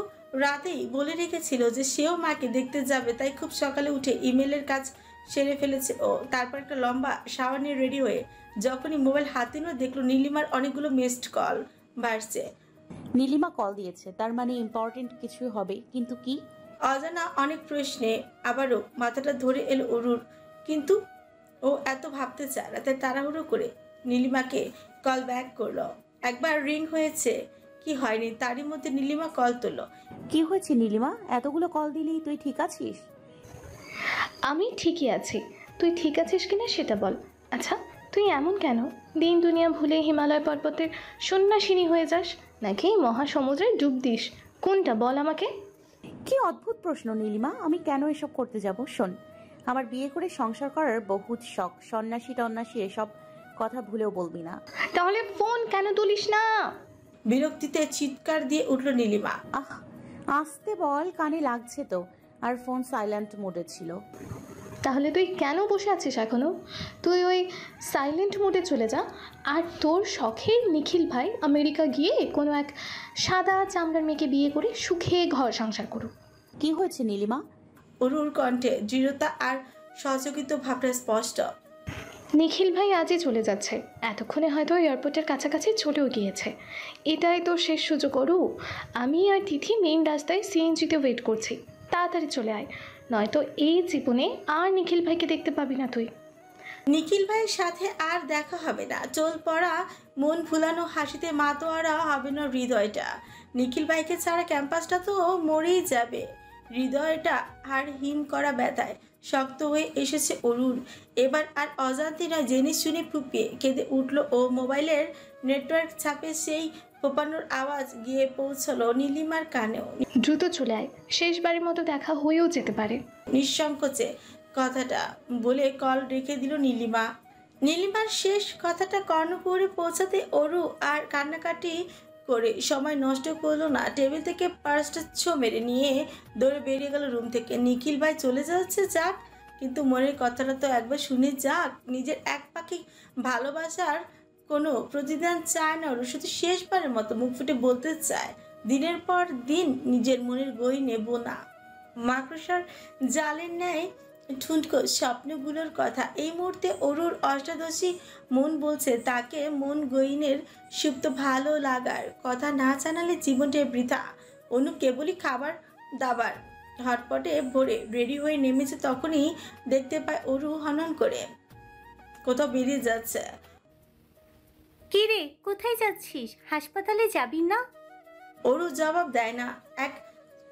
রাতেই বলে রেখেছিল যে সেও মাকে দেখতে যাবে, তাই খুব সকালে উঠে ইমেলের কাজ সেরে ফেলেছে ও। তারপর একটা লম্বা শাওয়ার নিয়ে রেডি হয়ে যখনই মোবাইল হাতে নিয়ে দেখলো নীলিমার অনেকগুলো মিসড কল বাড়ছে। নীলিমা কল দিয়েছে, তার মানে ইম্পর্টেন্ট কিছু হবে, কিন্তু কি? অজানা অনেক প্রশ্নে আবারও মাথাটা ধরে এলো অরুর। কিন্তু ও এত ভাবতে চায় না, তাই তাড়াহুড়ো করে নীলিমাকে কল ব্যাক করলো। একবার রিং হয়েছে কি হয়নি, তারই মধ্যে নীলিমা কল তুললো। কি হয়েছে নীলিমা, এতগুলো কল দিলি, তুই ঠিক আছিস? আমি ঠিকই আছি, তুই ঠিক আছিস কিনা সেটা বল। আচ্ছা তুই এমন কেন? দিন দুনিয়া ভুলে হিমালয় পর্বতের সন্ন্যাসিনী হয়ে যাস, নাকি মহাসমুদ্রে ডুব দিস? কোনটা বল আমাকে। কি অদ্ভুত প্রশ্ন নীলিমা, আমি কেন এসব করতে যাব? শোন, আমার বিয়ে করে সংসার করার বহুত শখ, সন্ন্যাসী টন্যাসী এসব কথা ভুলেও বলবি না। তাহলে ফোন কেন তুলিস না? বিরক্তিতে চিৎকার দিয়ে উঠল নীলিমা। আহ আসতে বল, কানে লাগছে তো, আর ফোন সাইলেন্ট মোডে ছিল। তাহলে তুই কেন বসে আছিস এখনো? তুই ওই সাইলেন্ট মোডে চলে যা, আর তোর শখের নিখিল ভাই আমেরিকা গিয়ে কোনো এক সাদা চামড়ার মেয়েকে বিয়ে করে সুখে ঘর সংসার করুক। কি হয়েছে নীলিমা? অরুর কণ্ঠে দৃঢ়তা আর সহযোগিত ভাবটা স্পষ্ট। নিখিল ভাই আজই চলে যাচ্ছে, এতক্ষণে হয়তো এয়ারপোর্টের কাছাকাছি চলেও গিয়েছে। এটাই তোর শেষ সুযোগ অরু। আমি আর তিথি মেইন রাস্তায় সিএনজিতে ওয়েট করছি, তাড়াতাড়ি চলে আয়, নয়তো এই জীবনে আর নিখিল ভাইকে দেখতে পাবি না তুই। নিখিল ভাইয়ের সাথে আর দেখা হবে না, চোল পড়া মন ভুলানো হাসিতে মাতোয়ারা হবে না হৃদয়টা। নিখিল ভাইকে ছাড়া ক্যাম্পাসটা তো মরেই যাবে। হৃদয়টা আর হিম করা ব্যথায় শক্ত হয়ে এসেছে অরুর। এবার আর অজান্তে নয়, জেনে শুনে ফুপিয়ে কেঁদে উঠল ও। মোবাইলের নেটওয়ার্ক ছাপে সেই ফোপানোর আওয়াজ গিয়ে পৌঁছলো নীলিমার কানেও। দ্রুত চলে আয়, শেষবারের মতো দেখা হয়েও যেতে পারে। নিঃসংকোচে কথাটা বলে কল রেখে দিল নীলিমা। নীলিমার শেষ কথাটা কর্ণপুরে পৌঁছাতে অরু আর কান্নাকাটি করে সময় নষ্ট করলো না। টেবিল থেকে পার্সটা ছো মেরে নিয়ে দৌড়ে বেরিয়ে গেল রুম থেকে। নিখিল ভাই চলে যাচ্ছে যাক, কিন্তু মনের কথাটা তো একবার শুনে যাক। নিজের এক পাখি ভালোবাসার কোনো প্রতিদান চায় না ওরা, শুধু শেষবারের মতো মুখ ফুটে বলতে চায় দিনের পর দিন নিজের মনের গহীনে বোনা মাকড়সার জালের ন্যায় ঠুনকো স্বপ্নগুলোর কথা। এই মুহূর্তে অরুর অষ্টাদশী মন বলছে তাকে মন গহীনের সুপ্ত ভালো লাগার কথা না জানালে জীবনটা বৃথা। অনু কেবলই খাবার দাবার হটপটে ভরে রেডি হয়ে নেমেছে, তখনই দেখতে পায় অরু হনন করে কোথাও বেরিয়ে যাচ্ছে। কি রে, কোথায় যাচ্ছিস? হাসপাতালে যাবি না? অরু জবাব দেয় না, এক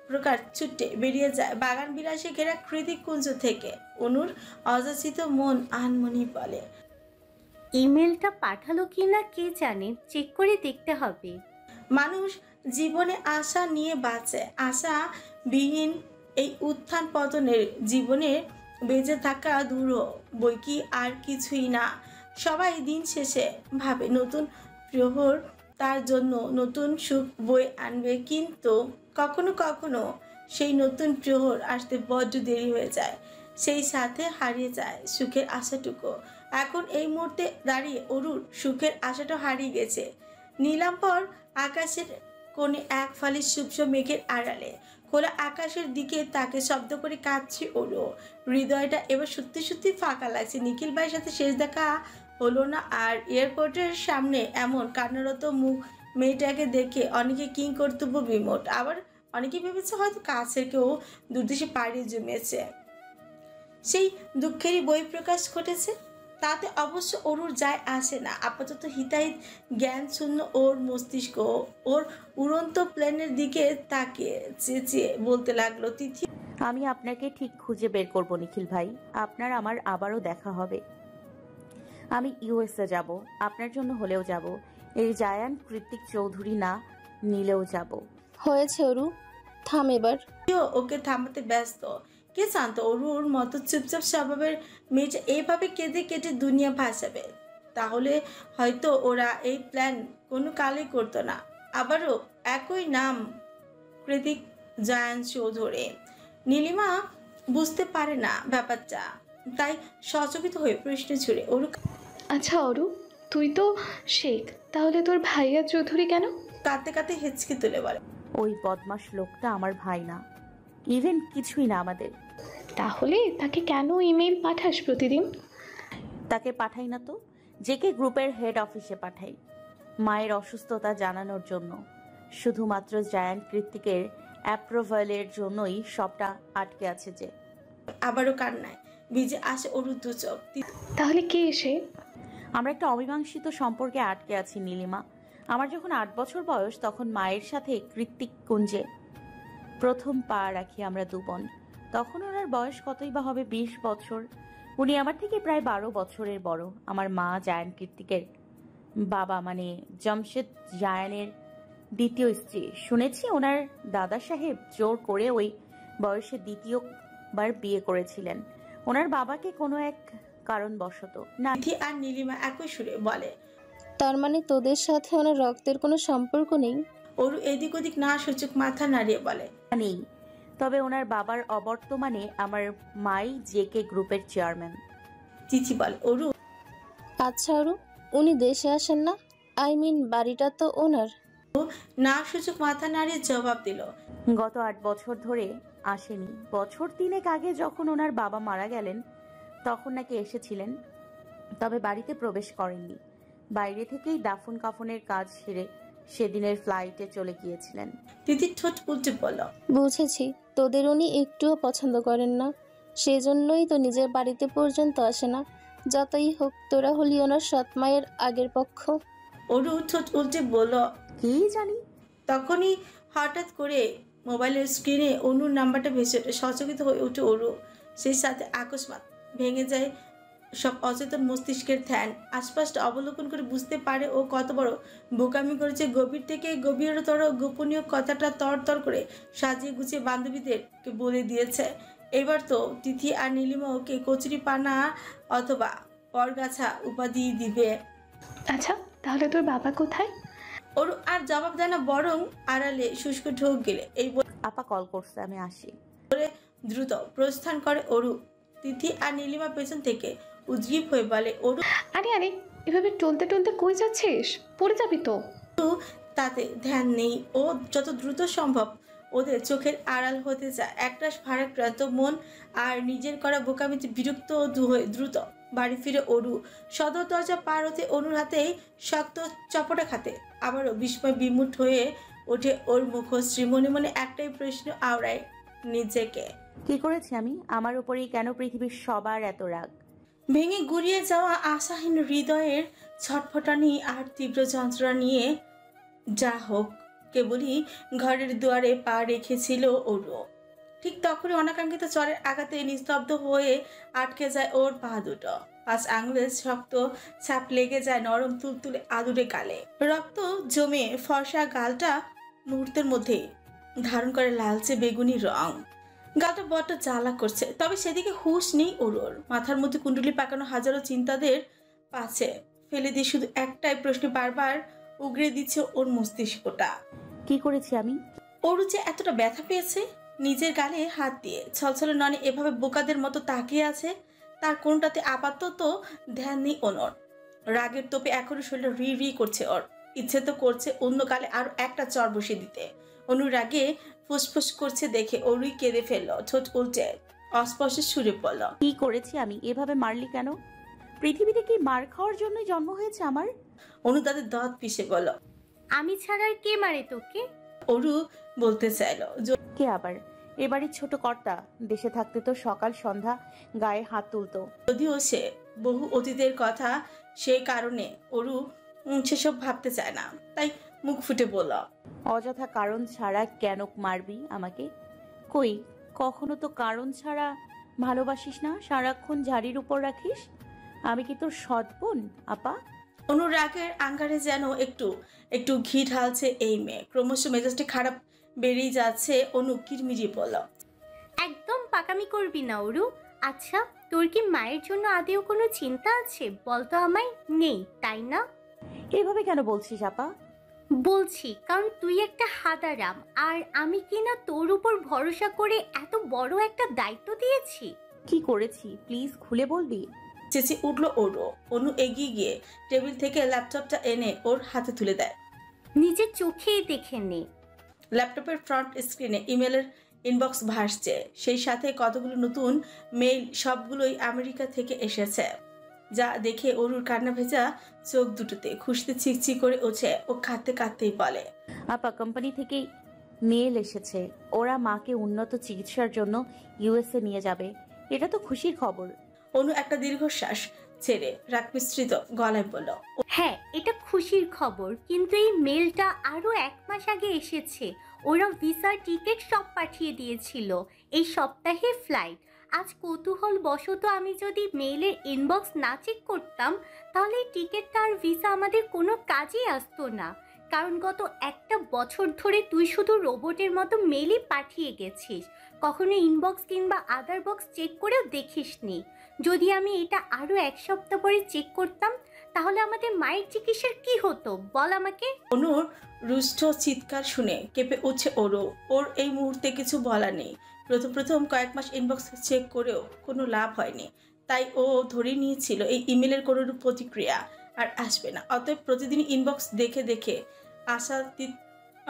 প্রকার ছুটে বেরিয়ে যায় বাগান বিলাসে ঘেরা কৃতিক কুঞ্জ থেকে। অনুর অযাচিত মন আনমনি বলে, ইমেলটা পাঠালো কি না কে জানে, চেক করে দেখতে হবে। মানুষ জীবনে আশা নিয়ে বাঁচে, আশা বিহীন এই উত্থান পতনের জীবনে বেঁচে থাকা দূরহ, বই কি আর কিছুই না। সবাই দিন শেষে ভাবে নতুন প্রহর তার জন্য নতুন সুখ বয়ে আনবে, কিন্তু কখনো কখনো সেই নতুন প্রহর আসতে বড্ড দেরি হয়ে যায়, সেই সাথে হারিয়ে যায় সুখের আশাটুকু। এখন এই মুহূর্তে দাঁড়িয়ে অরুর সুখের আশাটা হারিয়ে গেছে। নীলাম্বর আকাশের কোণে এক ফালি শুভ্র মেঘের আড়ালে খোলা আকাশের দিকে তাকে শব্দ করে কাঁদছে ওরও। হৃদয়টা এবার সত্যি সত্যি ফাঁকা লাগছে। নিখিল ভাইয়ের সাথে শেষ দেখা হলো না, আর এয়ারপোর্টের সামনে এমন কান্নারত মুখ মেয়েটাকে দেখে অনেকে কিং কর্তব্য বিমোট, আবার অনেকে ভেবেছে হয়তো কাছের কেউ দুর্দেশে পাড়ি জমিয়েছে, সেই দুঃখেরই বই প্রকাশ ঘটেছে। তাতে অবশ্য অরুর যায় আসে না। আপাতত হিতাহিত জ্ঞান শূন্য ওর মস্তিষ্ক। ওর উড়ন্ত প্লেনের দিকে তাকিয়ে চেঁচিয়ে বলতে লাগলো, তিথি আমি আপনাকে ঠিক খুঁজে বের করব নিখিল ভাই, আপনার আমার আবারও দেখা হবে। আমি ইউএসএ যাব, আপনার জন্য হলেও যাব। এই জায়ান কৃতিক চৌধুরী না নিলেও যাব। হয়েছে অরু, থাম এবার। ওকে থামাতে ব্যস্ত। কে জানত অরুর মতো চুপচাপ স্বভাবের মেয়েটা এইভাবে কেঁদে কেটে দুনিয়া ভাসাবে। তাহলে হয়তো ওরা এই প্ল্যান কোনো কালে করতো না। আবারও একই নাম, কৃতিক জায়ান চৌধুরী। নীলিমা বুঝতে পারে না ব্যাপারটা, তাই সচকিত হয়ে প্রশ্ন ছুড়ে অরু, আচ্ছা অরু, তুই তো শেখ, তাহলে তোর ভাইয়া চৌধুরী কেন? কাঁদতে কাঁদতে হেঁচকি তুলে বলে, ওই বদমাস লোকটা আমার ভাই না, ইভেন কিছুই না আমাদের। তাহলে তাকে কেন ইমেল পাঠাস প্রতিদিন? তাকে পাঠাই না তো, জেকে গ্রুপের হেড অফিসে পাঠাই মায়ের অসুস্থতা জানানোর জন্য। শুধুমাত্র জায়ান কৃতিকের অ্যাপ্রুভালের জন্যই সবটা আটকে আছে। যে আবারও কান্নায় ভিজে আসে অরু দু চোখ। তাহলে কে এসে? আমরা একটা অমীমাংসিত সম্পর্কে আটকে আছি নীলিমা। আমার যখন 8 বছর বয়স, তখন মায়ের সাথে কৃতিক কুঞ্জে প্রথম পা রাখি আমরা দুবোন। তখন ওনার বয়স কতই বা হবে, 20 বছর। উনি আমার থেকে প্রায় 12 বছরের বড়। আমার মা জায়ান কৃতিকের বাবা, মানে জামশেদ জায়ানের দ্বিতীয় স্ত্রী। শুনেছি ওনার দাদা সাহেব জোর করে ওই বয়সে দ্বিতীয়বার বিয়ে করেছিলেন ওনার বাবাকে কোনো এক কারণবশত। না, আর নীলিমা একই সুরে বলে, তার মানে তোদের সাথে ওনার রক্তের কোনো সম্পর্ক নেই? অরু এদিক ওদিক না সূচক মাথা নাড়িয়ে বলে, নেই। তবে ওনার বাবার অবর্তমানে আমার মাই জেকে গ্রুপের চেয়ারম্যান। তিথি বলে, অরু আচ্ছা অরু, উনি দেশে আসেন না? আই মিন বাড়িটা তো ওনার। না সূচক মাথা নাড়িয়ে জবাব দিল, গত 8 বছর ধরে আসেনি। বছর 3 আগে যখন ওনার বাবা মারা গেলেন তখন নাকি এসেছিলেন, তবে বাড়িতে প্রবেশ করেননি। বাইরে থেকেই দাফন কাফনের কাজ সেরে সেদিনের ফ্লাইটে চলে গিয়েছিলেন। তিথি ঠোঁট উল্টে বলল, বুঝেছি, তোদের উনি একটুও পছন্দ করেন না, সেজন্যই তো নিজের বাড়িতে পর্যন্ত আসে না। যতই হোক তোরা হলি ওনার সৎমায়ের আগের পক্ষ। অরু ঠোঁট উল্টে বলল, কি জানি। তখনই হঠাৎ করে মোবাইলের স্ক্রিনে অনুর নাম্বারটা ভেসে ওঠে। সচকিত হয়ে ওঠে অরু। সেই সাথে আকস্মাৎ ভেঙে যায় সব অচেতন মস্তিষ্কের ধ্যান। আশপাশটা অবলোকন করে বুঝতে পারে ও কত বড় বোকামি করেছে। গভীর থেকে গভীরতর গোপনীয় কথাটা তর করে সাজিয়ে গুছিয়ে বান্ধবীদেরকে বলে দিয়েছে। এবার তো তিথি আর নীলিমা ওকে কচুরি পানা অথবা পরগাছা উপাধি দিবে। আচ্ছা, তাহলে তোর বাবা কোথায়? অরু আর জবাব দেয় না, বরং আড়ালে শুষ্ক ঢোক গেলে এই আপা কল করছে, আমি আসি বলে দ্রুত প্রস্থান করে অরু। তিথি আর নীলিমা পেছন থেকে উদ্গ্রীব হয়ে বলে, অরু আরে আরে, এভাবে টলতে টলতে কই যাচ্ছিস? পড়ে যাবি তো। তাতে ধ্যান নেই। ও যত দ্রুত সম্ভব ওদের চোখের আড়াল হতে চায়। একটা ভারাক্রান্ত মন আর নিজের করা বোকামিতে বিরক্ত হয়ে দ্রুত বাড়ি ফিরে অরু। সদর দরজা পার হতে অনুর হাতেই শক্ত চপটা খাতে আবারও বিস্ময় বিমূঢ় হয়ে ওঠে ওর মুখশ্রী। মনে মনে একটাই প্রশ্ন আওড়ায় নিজেকে, কি করেছি আমি? আমার উপরেই কেন পৃথিবীর সবার এত রাগ? ভেঙে গুড়িয়ে যাওয়া আশাহীন হৃদয়ের ছটফটানি আর তীব্র যন্ত্রণা নিয়ে যা হোক কেবলই ঘরের দুয়ারে পা রেখেছিল ওরও। ঠিক তখনই অনাকাঙ্ক্ষিত চরের আঘাতে নিস্তব্ধ হয়ে আটকে যায় ওর পা দুটো। 5 আঙুলের শক্ত ছাপ লেগে যায় নরম তুলতুলে আদুরে গালে। রক্ত জমে ফর্সা গালটা মুহূর্তের মধ্যেই ধারণ করে লালচে বেগুনি রং। গালটা বড্ড জ্বালা করছে, তবে সেদিকে হুঁশ নেই ওর। মাথার মধ্যে কুণ্ডলি পাকানো হাজারো চিন্তাদের পাছে ফেলে দিয়ে শুধু একটাই প্রশ্ন বারবার উগড়ে দিচ্ছে ওর মস্তিষ্কটা, কি করেছি আমি? ওরু যে এতটা ব্যথা পেয়েছে। নিজের গালে হাত দিয়ে ছলছলে ননে এভাবে বোকাদের মতো তাকিয়ে আছে, তার কোনটাতে আপাতত ধ্যান নেই ওর। রাগের তোপে এখনো শরীরটা রি রি করছে ওর। ইচ্ছে তো করছে অন্য গালে আরো একটা চর বসিয়ে দিতে। অনুরাগে ফুসফুস করছে দেখে ওরুই কেঁদে ফেললো, ঠোঁট উল্টে অস্পষ্ট সুরে বলল, কি করেছি আমি? এভাবে মারলি কেন? পৃথিবীতে কি মার খাওয়ার জন্যই জন্ম হয়েছে আমার? অনু তাদের দাঁত পিষে বলল, আমি ছাড়া আর কে মারে তোকে? অরু বলতে চাইলো, কে আবার? এবারই ছোট কর্তা দেশে থাকতে তো সকাল সন্ধ্যা গায়ে হাত তুলতো। যদিও সে বহু অতীতের কথা, সেই কারণে অরু সেসব ভাবতে চায় না, তাই মুখ ফুটে বলল, অযথা কারণ ছাড়া কেন মারবি আমাকে? কই কখনো তো কারণ ছাড়া ভালোবাসিস না, সারাক্ষণ ঝাড়ির উপর রাখিস। আমি কি তোর সৎ বোন আপা? অনুরাগের আঙ্গারে যেন একটু একটু ঘি ঢালছে এই মেয়ে। ক্রমশ মেজাজটি খারাপ বেড়েই যাচ্ছে। অনু কিরমিরি বলল, একদম পাকামি করবি না ওরু। আচ্ছা, তোর কি মায়ের জন্য আদেও কোনো চিন্তা আছে বলতো আমায়? নেই তাই না? এভাবে কেন বলছিস আপা? বলছি কারণ তুই একটা হাদারাম, আর আমি কি না তোর উপর ভরসা করে এত বড় একটা দায়িত্ব দিয়েছি? কি করেছি প্লিজ খুলে বলবি? চেঁচে উঠল ওরও। অনু এগিয়ে গিয়ে টেবিল থেকে ল্যাপটপটা এনে ওর হাতে তুলে দেয়। নিজের চোখেই দেখে নে। ল্যাপটপের ফ্রন্ট স্ক্রিনে ইমেলের ইনবক্স ভাসছে, সেই সাথে কতগুলো নতুন মেইল, সবগুলোই আমেরিকা থেকে এসেছে। যা দেখে অরুর কান্না ভেজা চোখ দুটোতে খুশিতে চিকচিক করে ওঠে। ও কাঁদতে কাঁদতেই বলে, আপা কোম্পানি থেকে মেল এসেছে, ওরা মাকে উন্নত চিকিৎসার জন্য ইউএসএ নিয়ে যাবে। এটা তো খুশির খবর। অনু একটা দীর্ঘশ্বাস ছেড়ে রাগ মিশ্রিত গলায় বলল, হ্যাঁ এটা খুশির খবর, কিন্তু এই মেলটা আরো 1 মাস আগে এসেছে। ওরা ভিসা টিকিট সব পাঠিয়ে দিয়েছিল, এই সপ্তাহে ফ্লাইট। আজ কৌতূহল বশত আমি যদি মেইলের ইনবক্স না চেক করতাম, তাহলে এই টিকিটটা আর ভিসা আমাদের কোনো কাজেই আসতো না। কারণ গত 1 বছর ধরে তুই শুধু রোবটের মতো মেইলই পাঠিয়ে গেছিস, কখনো ইনবক্স কিংবা আদার বক্স চেক করেও দেখিসনি। যদি আমি এটা আরো 1 সপ্তাহ পরে চেক করতাম, তাহলে আমাদের মায়ের চিকিৎসার কি হতো বল আমাকে? অনুর রুষ্ট চিৎকার শুনে কেঁপে উঠছে ওরও। ওর এই মুহূর্তে কিছু বলা নেই। প্রথম কয়েক মাস ইনবক্স চেক করেও কোনো লাভ হয়নি, তাই ও ধরে নিয়েছিল এই ইমেলের কোনো প্রতিক্রিয়া আর আসবে না। অতএব প্রতিদিন ইনবক্স দেখে দেখে আশাতীত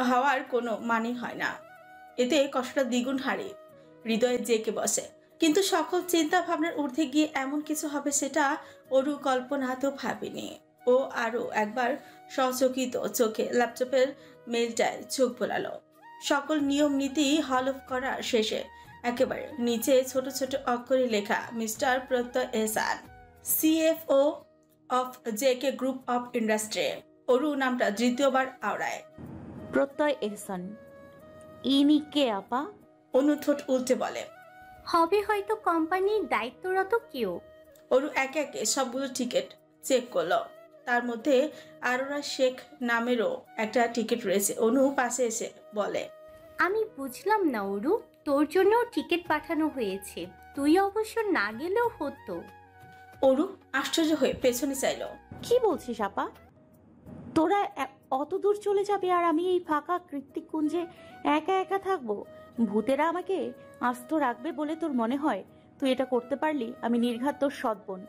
হওয়ার কোনো মানে হয় না। এতে কষ্টটা দ্বিগুণ হারে হৃদয়ে জেঁকে বসে। কিন্তু সকল চিন্তা ভাবনার ঊর্ধ্বে গিয়ে এমন কিছু হবে সেটা ওরু কল্পনাতেও ভাবেনি। ও আরও একবার সচকিত চোখে ল্যাপটপের মেলটায় চোখ বোলালো। সকল নিয়ম নীতি হলফ করার শেষে একেবারে নিচে ছোট ছোট অক্ষরে লেখা, মিস্টার প্রত্যয় এহসান, CFO of JK group of industry. Aru নামটা দ্বিতীয়বার আওড়ায়। প্রত্যয় এহসান, ইনি কে আপা? অনু ঠোঁট উল্টে বলে। হবে হয়তো কোম্পানির দায়িত্বরত কেউ। অনু একে একে সবগুলো টিকিট চেক করলো। তার মধ্যে আরোরা শেখ নামেরও একটা টিকিট রয়েছে। অনু পাশে এসে বলে, আমি বুঝলাম না অরু, তোর জন্য টিকিট পাঠানো হয়েছে, তুই অবশ্য না গেলেও হতো। অরু আশ্চর্য হয়ে পেছনে চাইল। কি বলছিস আপা? তোরা অত দূর চলে যাবে আর আমি এই ফাঁকা কৃত্তিক কুঞ্জে একা একা থাকবো? ভূতেরা আমাকে আস্ত রাখবে বলে তোর মনে হয়? তুই এটা করতে পারলি? আমি নির্ঘাত তোর সৎ বোন।